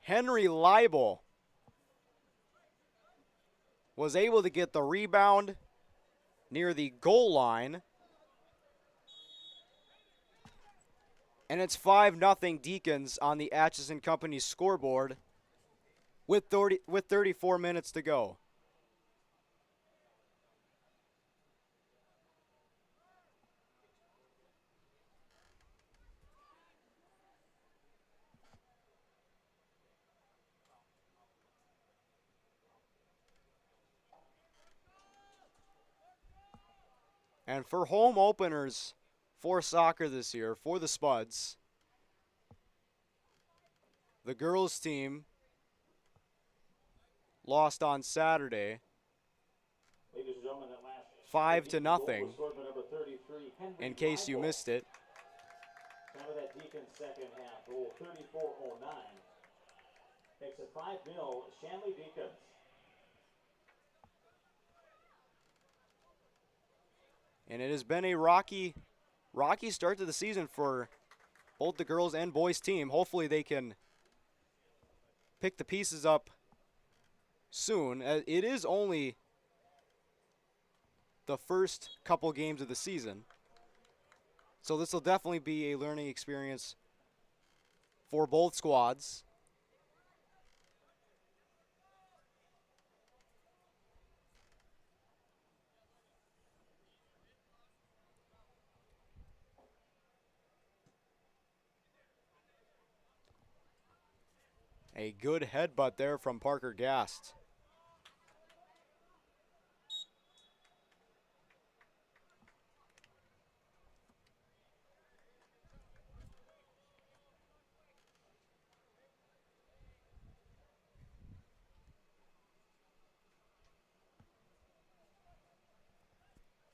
Henry Leibel was able to get the rebound near the goal line. And it's 5-0 Deacons on the Atchison Company scoreboard with 34 minutes to go. And for home openers for soccer this year for the Spuds. The girls team lost on Saturday, 5-0, in case you missed it. Time of that Deacon's second half, goal 34:09. Makes it 5-0, Shanley Deacons. And it has been a rocky start to the season for both the girls and boys team. Hopefully they can pick the pieces up soon. It is only the first couple games of the season, so this will definitely be a learning experience for both squads. A good headbutt there from Parker Gast.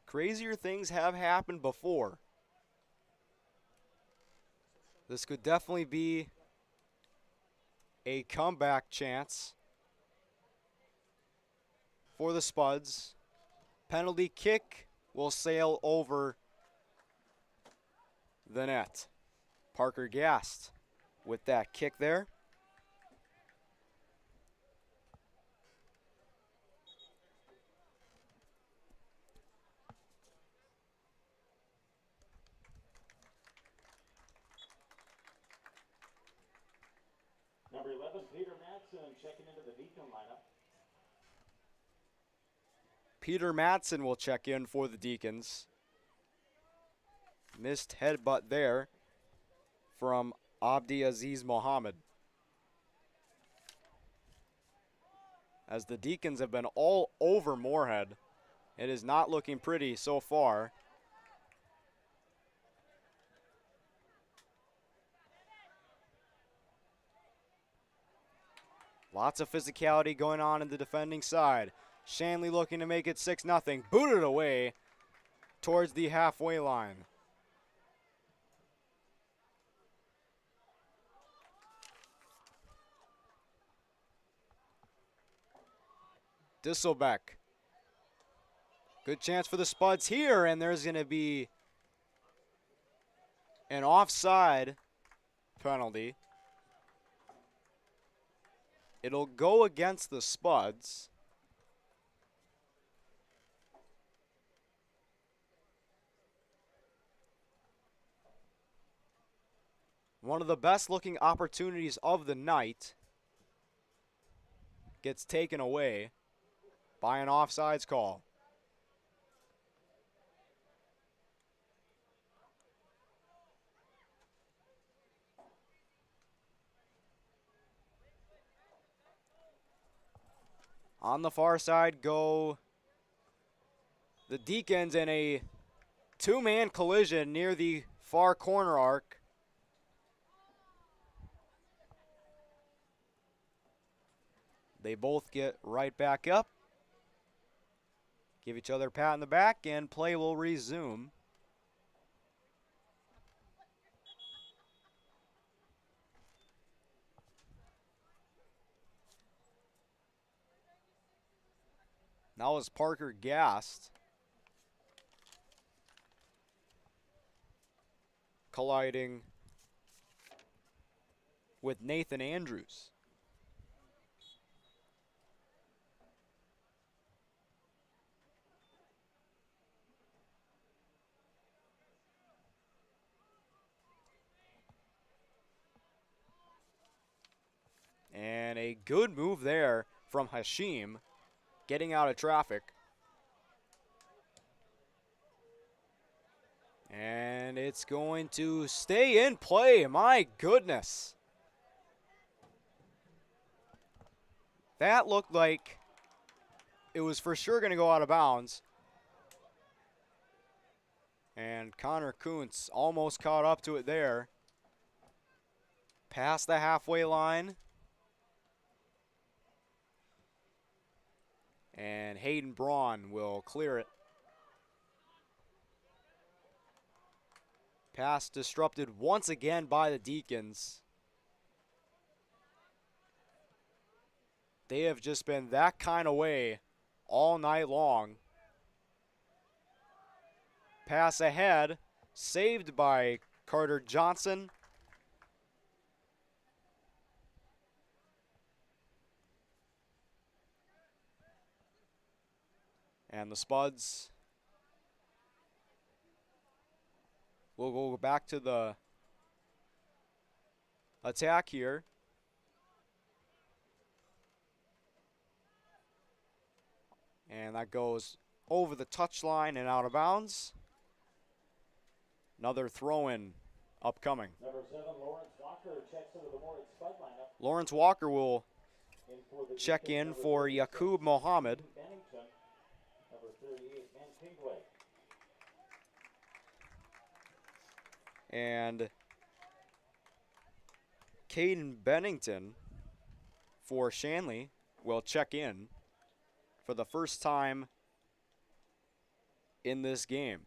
Crazier things have happened before. This could definitely be a comeback chance for the Spuds. Penalty kick will sail over the net. Parker Gast with that kick there. Number 11, Peter Madsen, checking into the Deacon lineup. Peter Madsen will check in for the Deacons. Missed headbutt there from Abdi Aziz Mohammed. As the Deacons have been all over Moorhead, it is not looking pretty so far. Lots of physicality going on in the defending side. Shanley looking to make it 6-0. Booted away towards the halfway line. Disselbeck. Good chance for the Spuds here, and there's going to be an offside penalty. It'll go against the Spuds. One of the best looking opportunities of the night gets taken away by an offsides call. On the far side go the Deacons in a two-man collision near the far corner arc. They both get right back up, give each other a pat on the back, and play will resume. Now is Parker Gast colliding with Nathan Andrews. And a good move there from Hashim, getting out of traffic. And it's going to stay in play. My goodness. That looked like it was for sure going to go out of bounds. And Connor Kuntz almost caught up to it there. Past the halfway line. And Hayden Braun will clear it. Pass disrupted once again by the Deacons. They have just been that kind of way all night long. Pass ahead, saved by Carter Johnson. And the Spuds will go back to the attack here. And that goes over the touchline and out of bounds. Another throw-in upcoming. Number 7, Lawrence Walker checks into the Moorhead Spud lineup. Lawrence Walker will check in for Yaqub Mohammed. Bennington, number 38, Ben Kingway. And Caden Bennington for Shanley will check in for the first time in this game.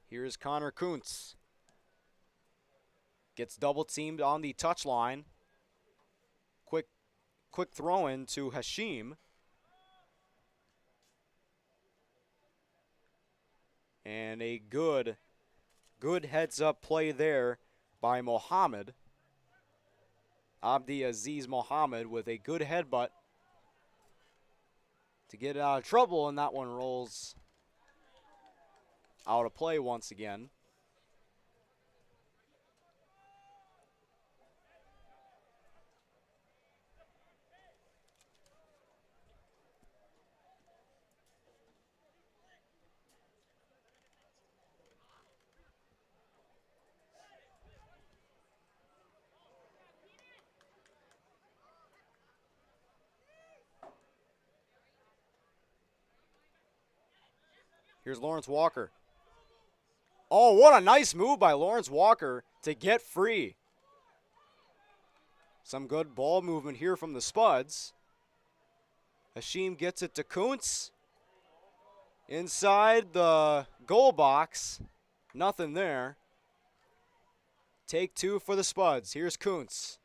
Here's Connor Kuntz. Gets double teamed on the touchline. Quick throw in to Hashim. And a good heads up play there by Mohammed. Abdi Aziz Mohammed with a good headbutt to get out of trouble, and that one rolls out of play once again. Here's Lawrence Walker. Oh, what a nice move by Lawrence Walker to get free. Some good ball movement here from the Spuds. Hashim gets it to Kuntz. Inside the goal box. Nothing there. Take two for the Spuds. Here's Kuntz.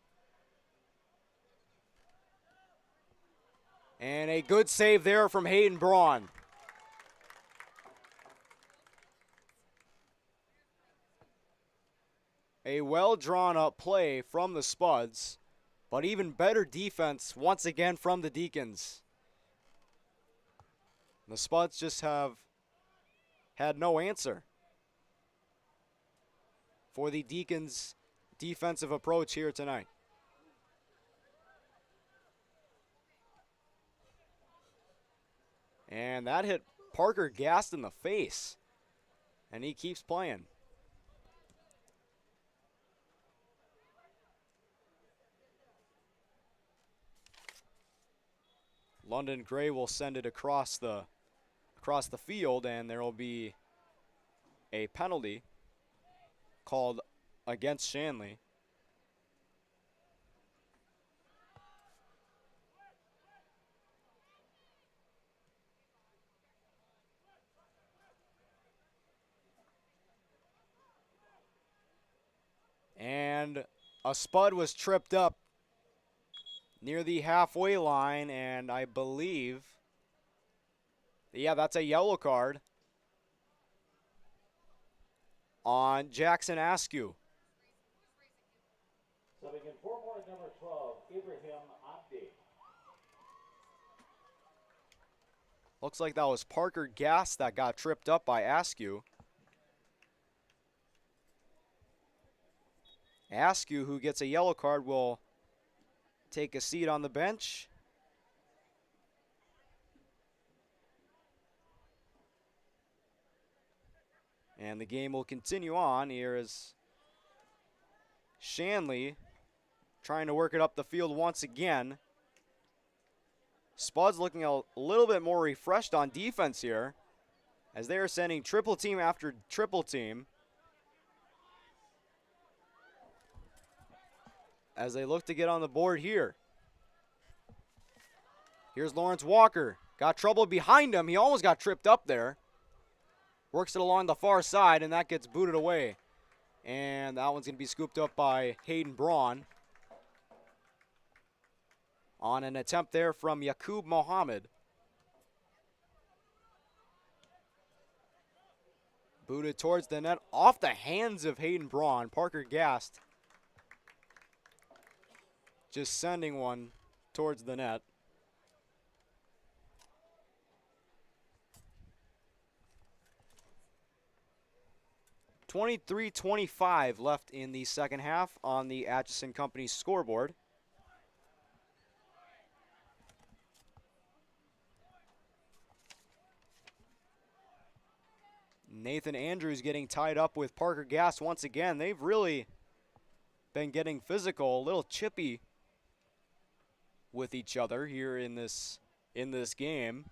And a good save there from Hayden Braun. A well-drawn-up play from the Spuds, but even better defense once again from the Deacons. The Spuds just have had no answer for the Deacons' defensive approach here tonight. And that hit Parker Gast in the face, and he keeps playing. London Gray will send it across the field, and there will be a penalty called against Shanley. And a Spud was tripped up near the halfway line, and I believe, yeah, that's a yellow card on Jackson Askew. Subbing in for Moorhead, number 12, Ibrahim Abdi. Looks like that was Parker Gast that got tripped up by Askew. Askew, who gets a yellow card, will take a seat on the bench. And the game will continue on here as Shanley trying to work it up the field once again. Spuds looking a little bit more refreshed on defense here as they are sending triple team after triple team as they look to get on the board here. Here's Lawrence Walker. Got trouble behind him. He almost got tripped up there. Works it along the far side, and that gets booted away. And that one's going to be scooped up by Hayden Braun on an attempt there from Yaqub Mohammed. Booted towards the net off the hands of Hayden Braun. Parker Gast just sending one towards the net. .23-25 left in the second half on the Atchison Company scoreboard. Nathan Andrews getting tied up with Parker Gast once again. They've really been getting physical, a little chippy with each other here in this game.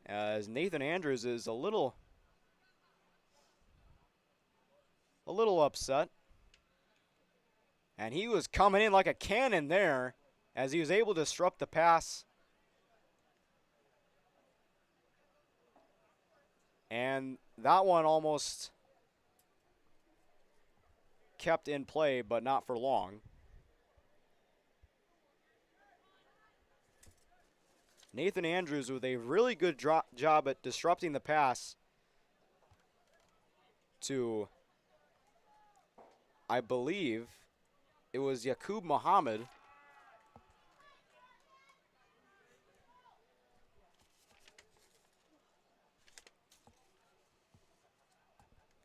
As Nathan Andrews is a little upset. And he was coming in like a cannon there as he was able to disrupt the pass. And that one almost kept in play, but not for long. Nathan Andrews with a really good job at disrupting the pass to, I believe, it was Yaqub Mohammed.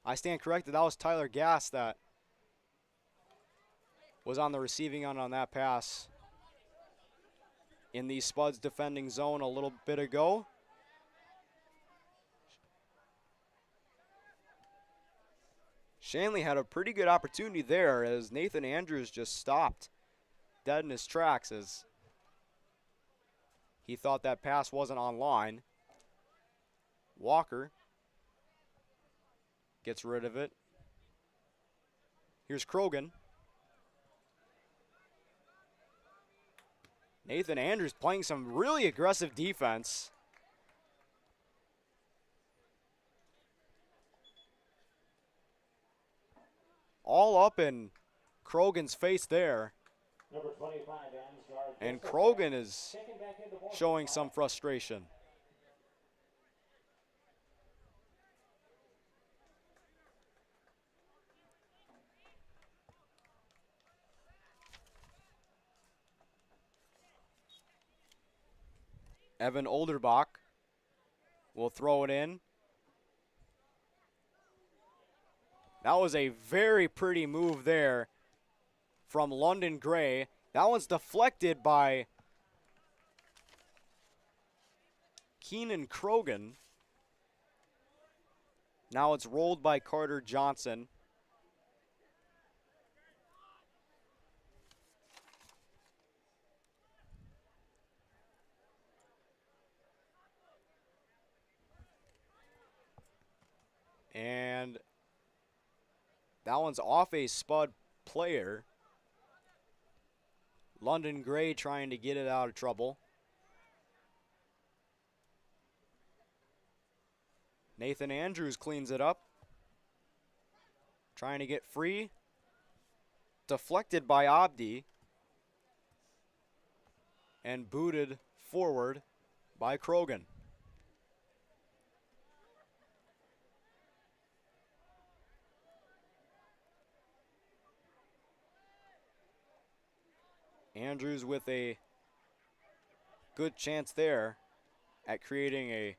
I stand corrected. That was Tyler Gass that was on the receiving end on that pass in the Spuds defending zone a little bit ago. Shanley had a pretty good opportunity there as Nathan Andrews just stopped dead in his tracks as he thought that pass wasn't online. Walker gets rid of it. Here's Krogan. Nathan Andrews playing some really aggressive defense. All up in Krogan's face there. Number 25, Ansgar. And Krogan is showing some frustration. Evan Olderbach will throw it in. That was a very pretty move there from London Gray. That one's deflected by Keenan Krogan. Now it's rolled by Carter Johnson. And that one's off a Spud player. London Gray trying to get it out of trouble. Nathan Andrews cleans it up. Trying to get free. Deflected by Abdi. And booted forward by Krogan. Andrews with a good chance there at creating a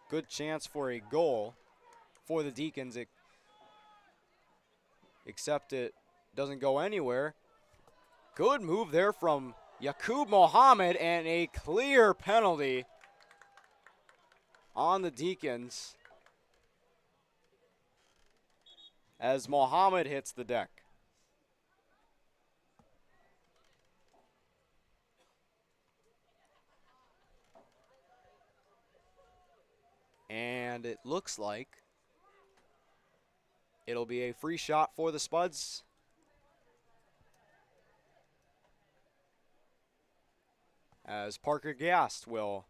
good chance for a goal for the Deacons, except it doesn't go anywhere. Good move there from Yaqub Mohammed, and a clear penalty on the Deacons as Mohammed hits the deck. And it looks like it'll be a free shot for the Spuds. As Parker Gast will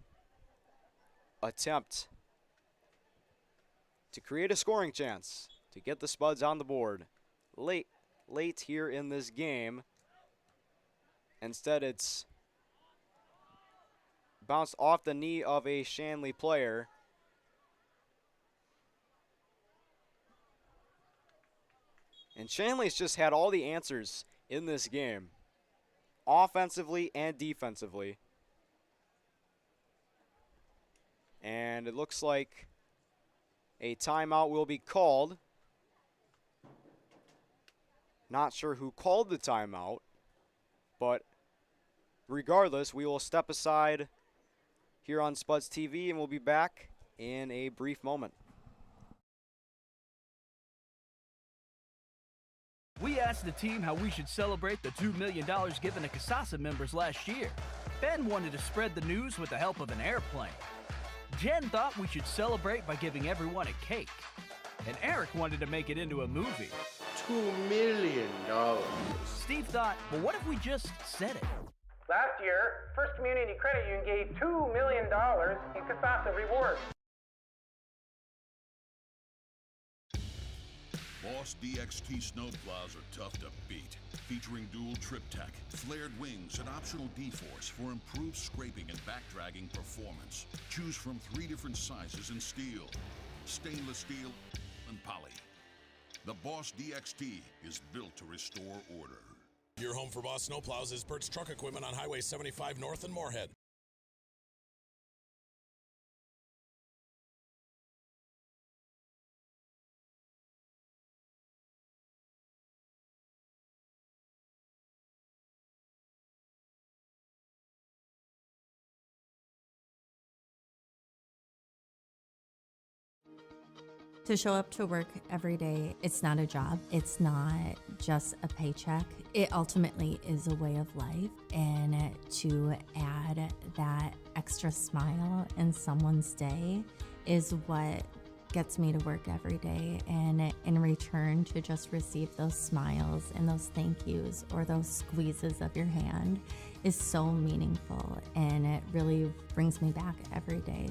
attempt to create a scoring chance to get the Spuds on the board late here in this game. Instead, it's bounced off the knee of a Shanley player. And Shanley's just had all the answers in this game, offensively and defensively. And it looks like a timeout will be called. Not sure who called the timeout, but regardless, we will step aside here on Spuds TV, and we'll be back in a brief moment. We asked the team how we should celebrate the $2 million given to Casasa members last year. Ben wanted to spread the news with the help of an airplane. Jen thought we should celebrate by giving everyone a cake. And Eric wanted to make it into a movie. $2 million. Steve thought, well, what if we just said it? Last year, First Community Credit Union gave $2 million in Casasa rewards. Boss DXT snowplows are tough to beat. Featuring dual trip tech, flared wings, and optional D-force for improved scraping and backdragging performance. Choose from 3 different sizes in steel, stainless steel, and poly. The Boss DXT is built to restore order. Your home for Boss snowplows is Bert's Truck Equipment on Highway 75 North in Moorhead. To show up to work every day, it's not a job. It's not just a paycheck. It ultimately is a way of life. And to add that extra smile in someone's day is what gets me to work every day. And in return, to just receive those smiles and those thank yous or those squeezes of your hand is so meaningful. And it really brings me back every day.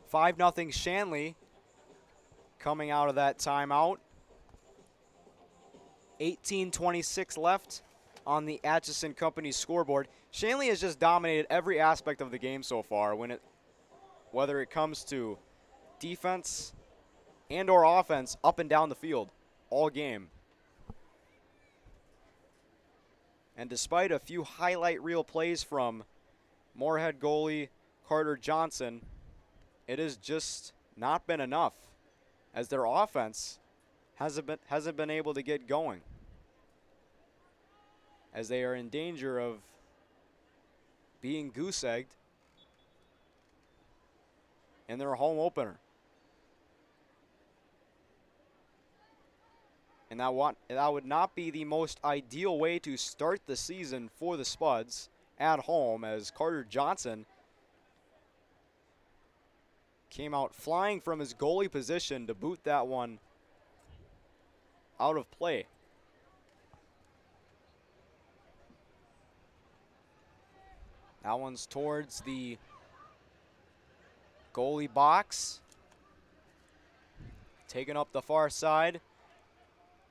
Five 0 Shanley coming out of that timeout. 18:26 left on the Atchison Company scoreboard. Shanley has just dominated every aspect of the game so far, whether it comes to defense and or offense up and down the field all game. And despite a few highlight reel plays from Moorhead goalie Carter Johnson, it has just not been enough, as their offense hasn't been able to get going, as they are in danger of being goose-egged in their home opener. And that would not be the most ideal way to start the season for the Spuds at home, as Carter Johnson came out flying from his goalie position to boot that one out of play. That one's towards the goalie box. Taking up the far side.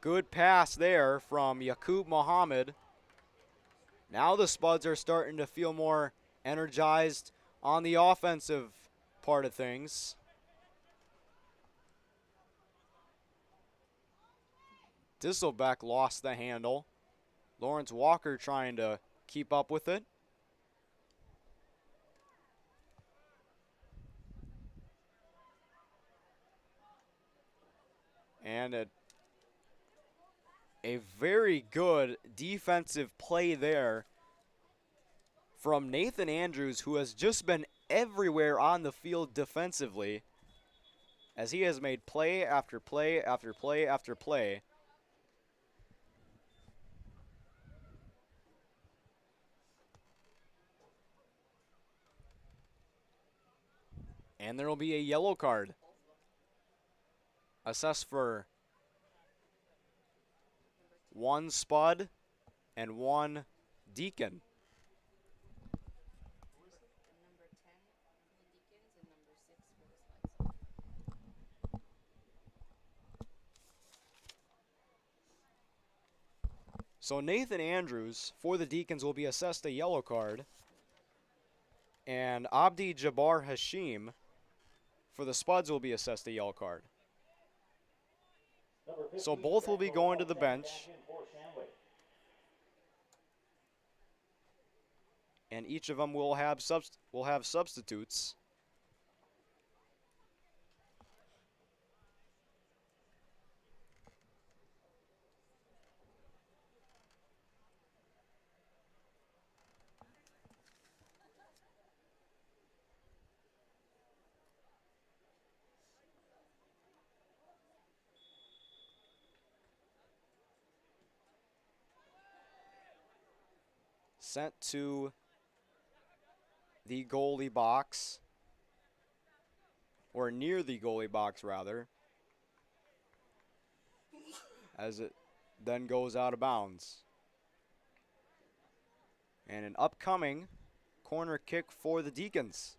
Good pass there from Yaqub Mohammed. Now the Spuds are starting to feel more energized on the offensive part of things. Disselbeck lost the handle. Lawrence Walker trying to keep up with it. And a very good defensive play there from Nathan Andrews, who has just been everywhere on the field defensively, as he has made play after play after play after play. And there will be a yellow card assessed for one Spud and one Deacon. So Nathan Andrews for the Deacons will be assessed a yellow card, and Abdi Jabbar Hashim for the Spuds will be assessed a yellow card. So both will be going to the bench. And each of them will have substitutes. Sent to the goalie box, or near the goalie box rather, as it then goes out of bounds. And an upcoming corner kick for the Deacons.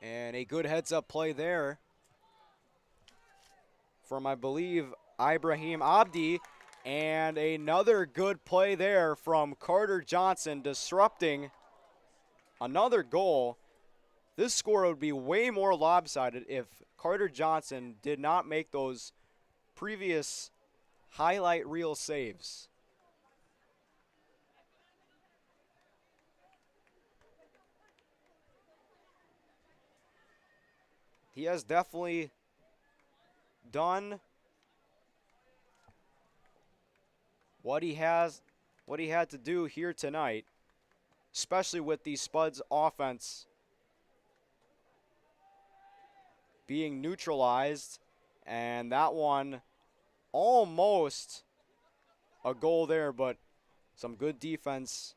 And a good heads-up play there from, I believe, Ibrahim Abdi. And another good play there from Carter Johnson, disrupting another goal. This score would be way more lopsided if Carter Johnson did not make those previous highlight reel saves. He has definitely done what he had to do here tonight, especially with the Spuds offense being neutralized, and that one almost a goal there, but some good defense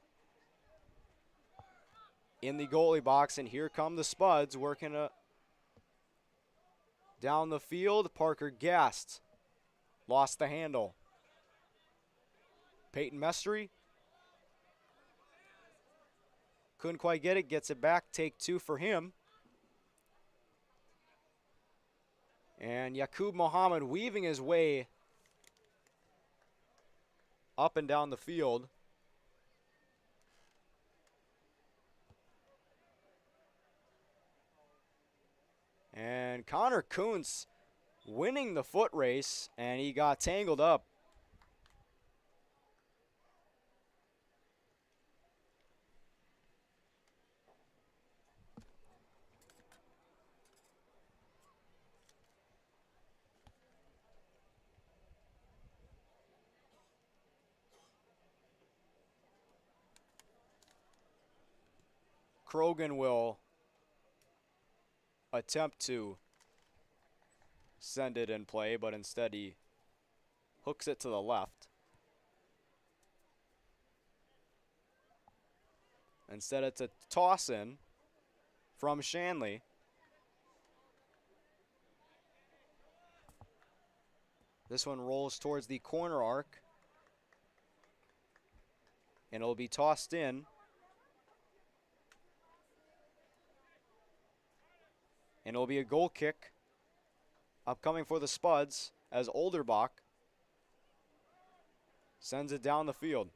in the goalie box. And here come the Spuds working down the field. Parker Gast lost the handle. Peyton Mestry couldn't quite get it, gets it back, take two for him. And Yaqub Mohammed weaving his way up and down the field. And Connor Kuntz winning the foot race, and he got tangled up. Krogan will attempt to send it in play, but instead he hooks it to the left. Instead, it's a toss in from Shanley. This one rolls towards the corner arc. And it'll be tossed in. And it'll be a goal kick upcoming for the Spuds as Olderbach sends it down the field.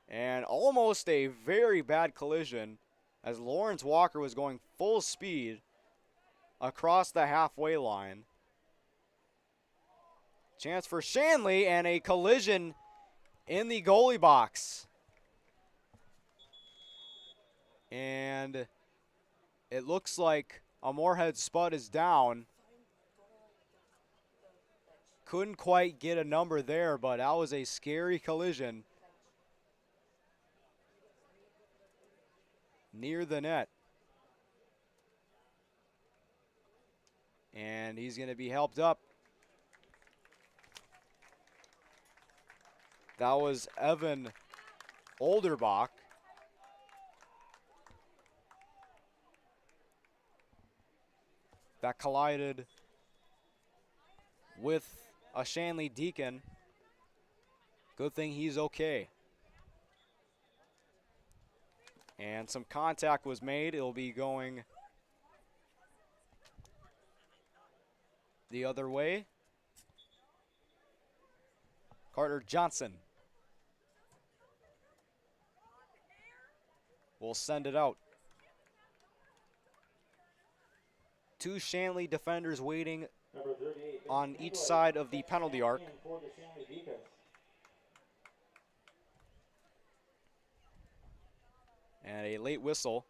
And almost a very bad collision as Lawrence Walker was going full speed across the halfway line. Chance for Shanley and a collision in the goalie box. And it looks like a Moorhead Spud is down. Couldn't quite get a number there, but that was a scary collision near the net. And he's going to be helped up. That was Evan Olderbach. That collided with a Shanley Deacon. Good thing he's okay. And some contact was made. It'll be going the other way. Carter Johnson will send it out. Two Shanley defenders waiting on each side of the penalty arc. And a late whistle.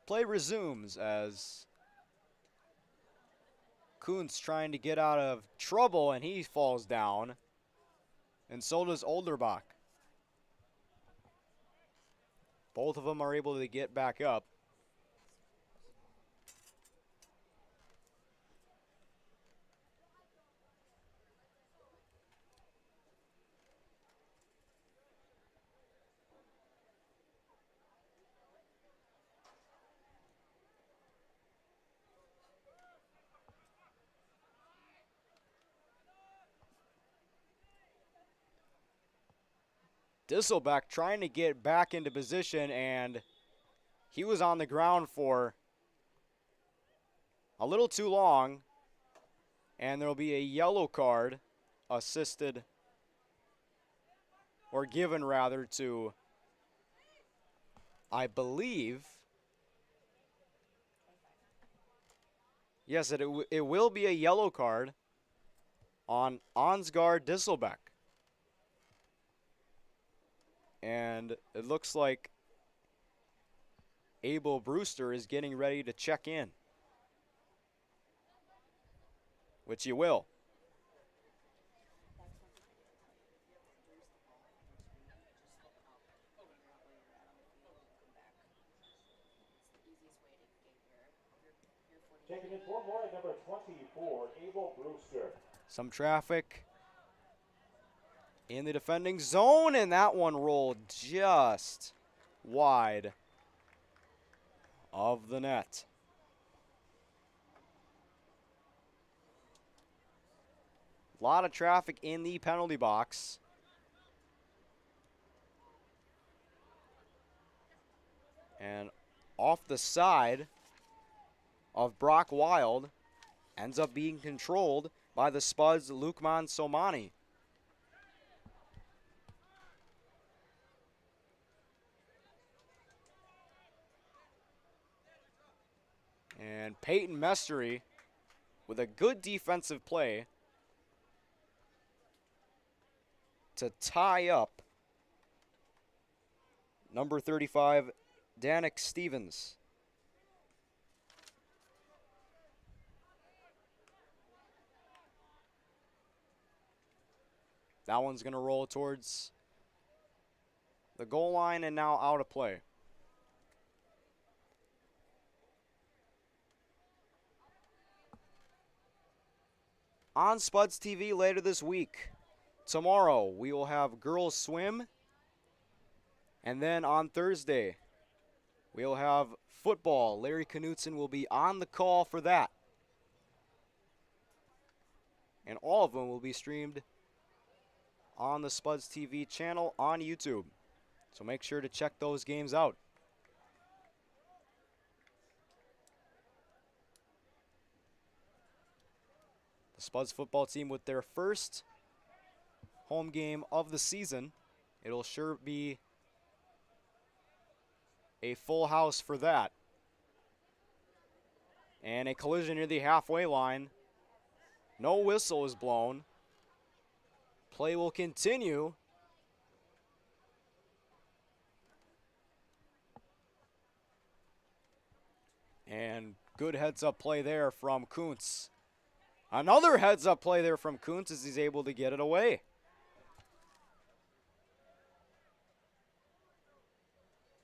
Play resumes as Kuntz trying to get out of trouble and he falls down. And so does Olderbach. Both of them are able to get back up. Disselbeck trying to get back into position, and he was on the ground for a little too long, and there will be a yellow card assisted, or given rather, to, I believe, yes, it will be a yellow card on Ansgar Disselbeck. And it looks like Abel Brewster is getting ready to check in, which he will. Checking in for more, number 24, Abel Brewster. Some traffic in the defending zone, and that one rolled just wide of the net. A lot of traffic in the penalty box. And off the side of Brock Wild ends up being controlled by the Spuds' Lukman Somani. And Peyton Mestery with a good defensive play to tie up number 35, Danik Stevens. That one's going to roll towards the goal line and now out of play. on Spuds TV later this week. Tomorrow we will have girls swim, and then on Thursday we'll have football. Larry Knutson will be on the call for that. And all of them will be streamed on the Spuds TV channel on YouTube. So make sure to check those games out. The Spuds football team with their first home game of the season. It'll sure be a full house for that. And a collision near the halfway line. No whistle is blown. Play will continue. And good heads-up play there from Kuntz. Another heads-up play there from Kuntz as he's able to get it away.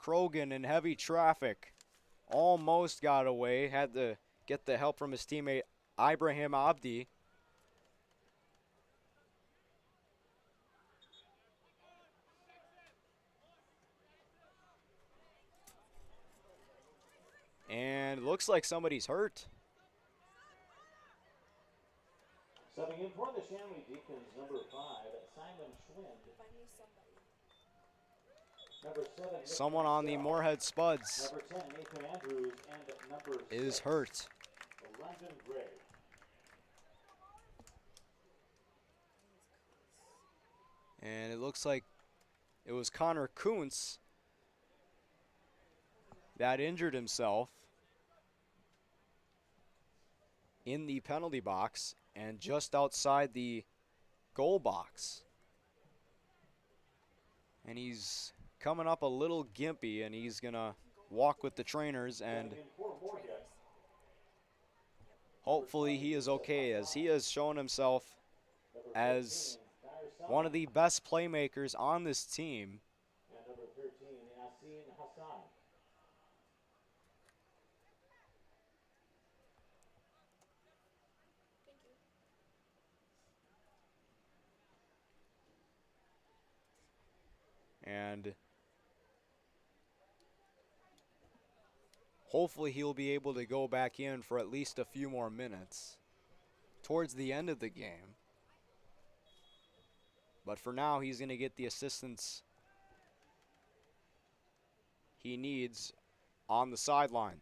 Krogan in heavy traffic. Almost got away. Had to get the help from his teammate Ibrahim Abdi. And it looks like somebody's hurt. Stepping in for the Shanley Deacons, number 5, Simon Schwind. Number 7, Someone on the Moorhead Spuds number 10, Nathan Andrews, and number 6, is hurt. London Gray. And it looks like it was Connor Kuntz that injured himself in the penalty box and just outside the goal box. And he's coming up a little gimpy, and he's going to walk with the trainers, and hopefully he is okay, as he has shown himself as one of the best playmakers on this team. And number 13, Yasin Hassan. And hopefully he'll be able to go back in for at least a few more minutes towards the end of the game. But for now, he's going to get the assistance he needs on the sideline.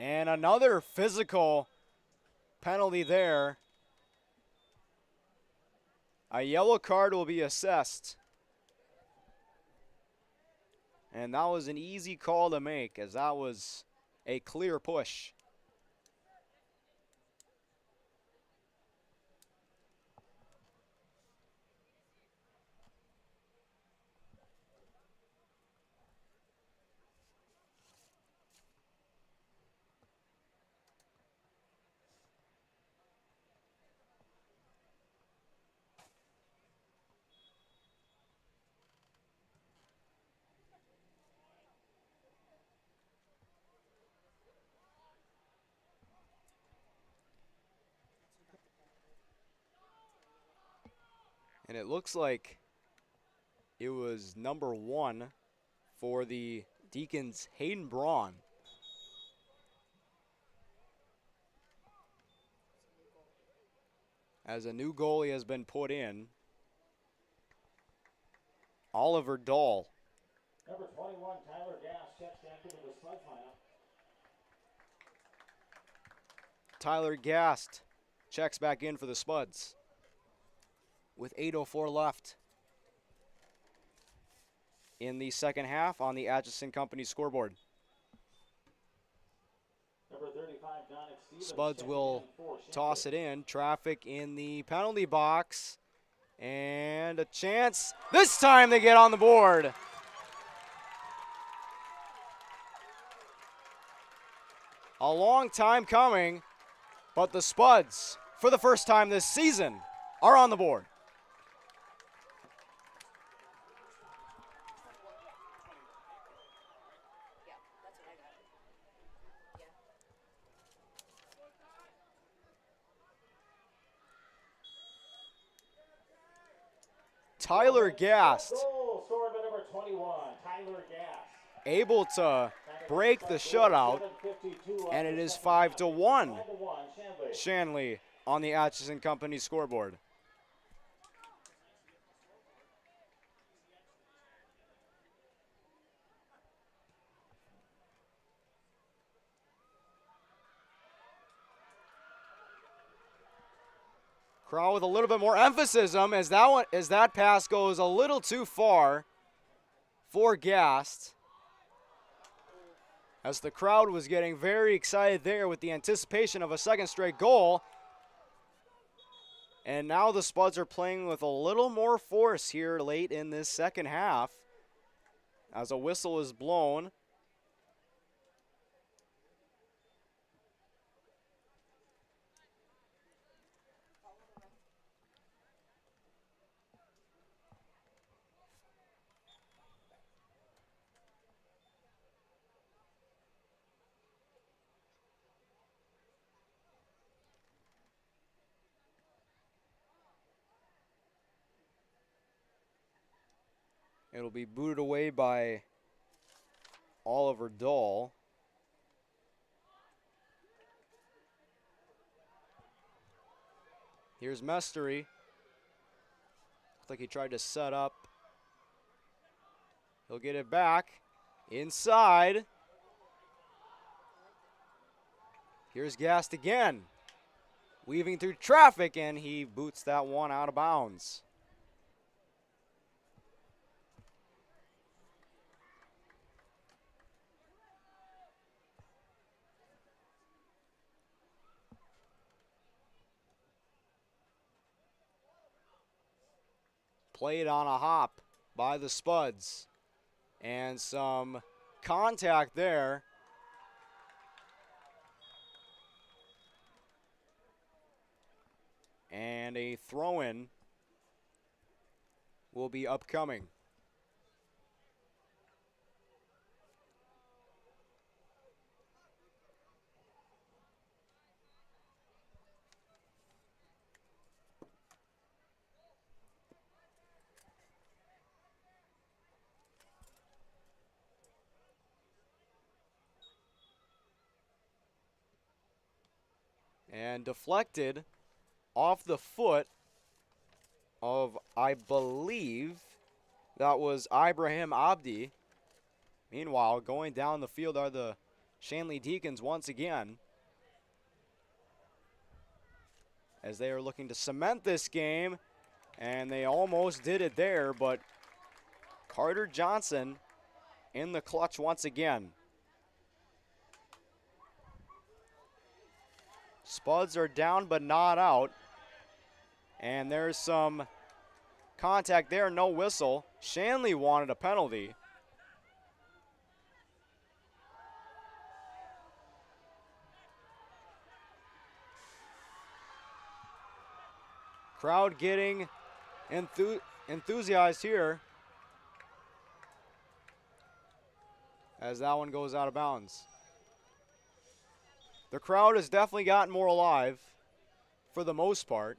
And another physical penalty there. A yellow card will be assessed. And that was an easy call to make, as that was a clear push. And it looks like it was number 1 for the Deacons, Hayden Braun. As a new goalie has been put in, Oliver Dahl. Number 21, Tyler Gass, checks back into the Spuds lineup. Tyler Gast checks back in for the Spuds with 8:04 left in the second half on the Atchison Company scoreboard. Number 35, Donick Stevens. Spuds will toss it in. Traffic in the penalty box. And a chance. This time they get on the board. A long time coming, but the Spuds, for the first time this season, are on the board. Tyler Gast Goal scored by number 21, Tyler Gass. able to break the shutout, and it is 5-1 Shanley on the Atchison Company scoreboard. Crowd with a little bit more emphasis as that pass goes a little too far for Gast. As the crowd was getting very excited there with the anticipation of a second straight goal. And now the Spuds are playing with a little more force here late in this second half as a whistle is blown. It'll be booted away by Oliver Dahl. Here's Mestery. Looks like he tried to set up. He'll get it back. Inside. Here's Gast again. Weaving through traffic, and he boots that one out of bounds. Played on a hop by the Spuds. And some contact there. And a throw-in will be upcoming. And deflected off the foot of, I believe, that was Ibrahim Abdi. Meanwhile, going down the field are the Shanley Deacons once again, as they are looking to cement this game, and they almost did it there, but Carter Johnson in the clutch once again. Spuds are down but not out. And there's some contact there, no whistle. Shanley wanted a penalty. Crowd getting enthusiased here as that one goes out of bounds. The crowd has definitely gotten more alive for the most part.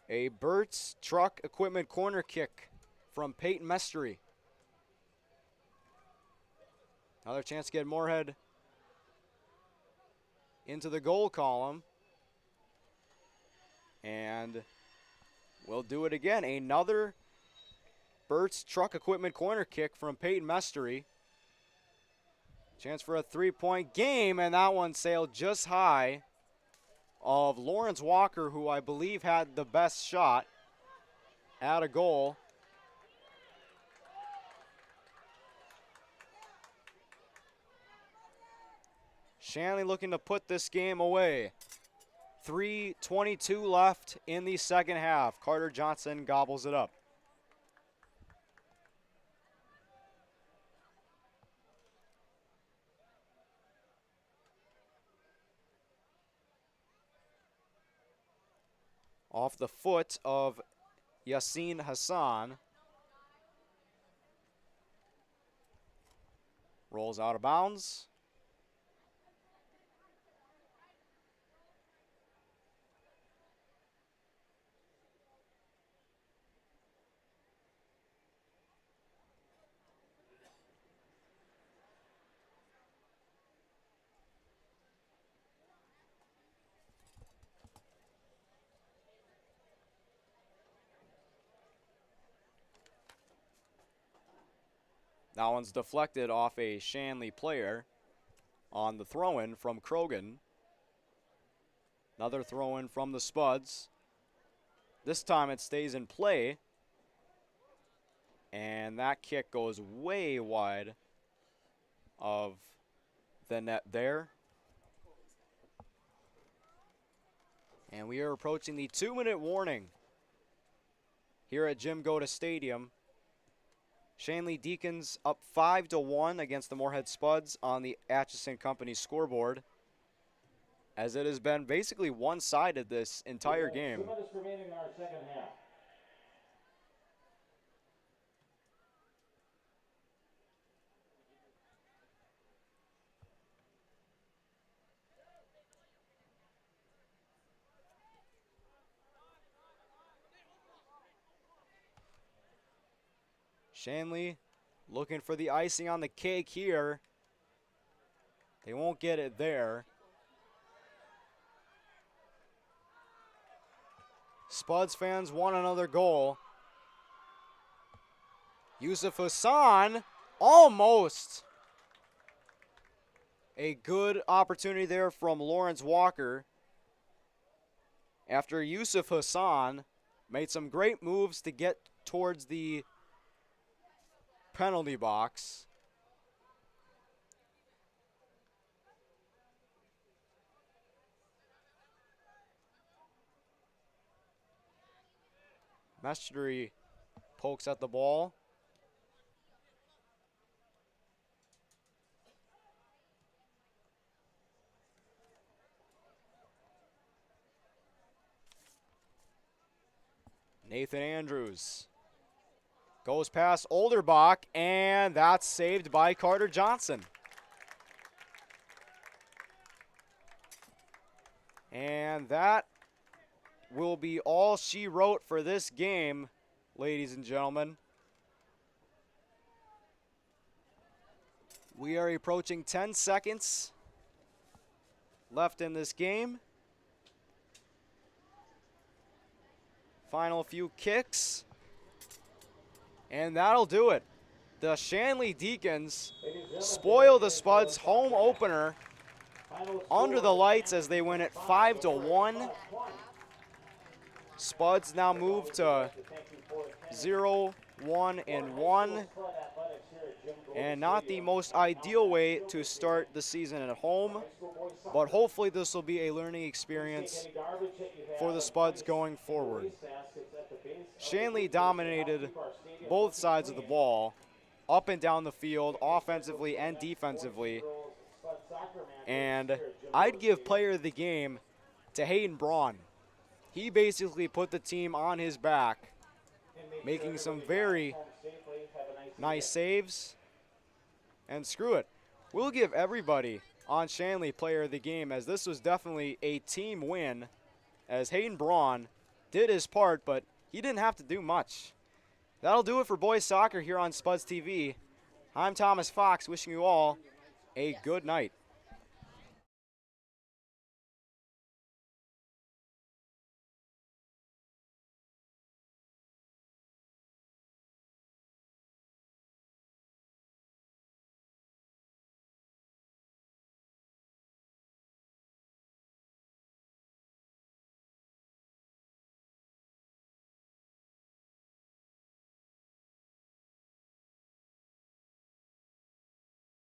A Burt's Truck Equipment corner kick from Peyton Mestery. Another chance to get Moorhead into the goal column. And we'll do it again. Another Burt's Truck Equipment corner kick from Peyton Mestery. Chance for a three-point game, and that one sailed just high of Lawrence Walker, who I believe had the best shot at a goal. Shanley looking to put this game away. 3:22 left in the second half. Carter Johnson gobbles it up. Off the foot of Yassine Hassan. Rolls out of bounds. That one's deflected off a Shanley player on the throw-in from Krogan. Another throw-in from the Spuds. This time it stays in play. And that kick goes way wide of the net there. And we are approaching the 2-minute warning here at Jim Goda Stadium. Shanley Deacons up 5-1 against the Moorhead Spuds on the Atchison Company scoreboard, as it has been basically one-sided this entire game. 2 minutes remaining in our second half. Shanley looking for the icing on the cake here. They won't get it there. Spuds fans want another goal. Yusuf Hassan, almost. A good opportunity there from Lawrence Walker. After Yusuf Hassan made some great moves to get towards the penalty box. Mestry pokes at the ball. Nathan Andrews goes past Olderbach, and that's saved by Carter Johnson. And that will be all she wrote for this game, ladies and gentlemen. We are approaching 10 seconds left in this game. Final few kicks. And that'll do it. The Shanley Deacons spoil the Spuds home opener under the lights as they win it 5-1. Spuds now move to 0-1-1. And not the most ideal way to start the season at home, but hopefully this will be a learning experience for the Spuds going forward. Shanley dominated both sides of the ball, up and down the field, offensively and defensively. And I'd give player of the game to Hayden Braun. He basically put the team on his back, making some very nice saves. And screw it, we'll give everybody on Shanley player of the game, as this was definitely a team win, as Hayden Braun did his part, but he didn't have to do much. That'll do it for boys soccer here on Spuds TV. I'm Thomas Fox, wishing you all a good night.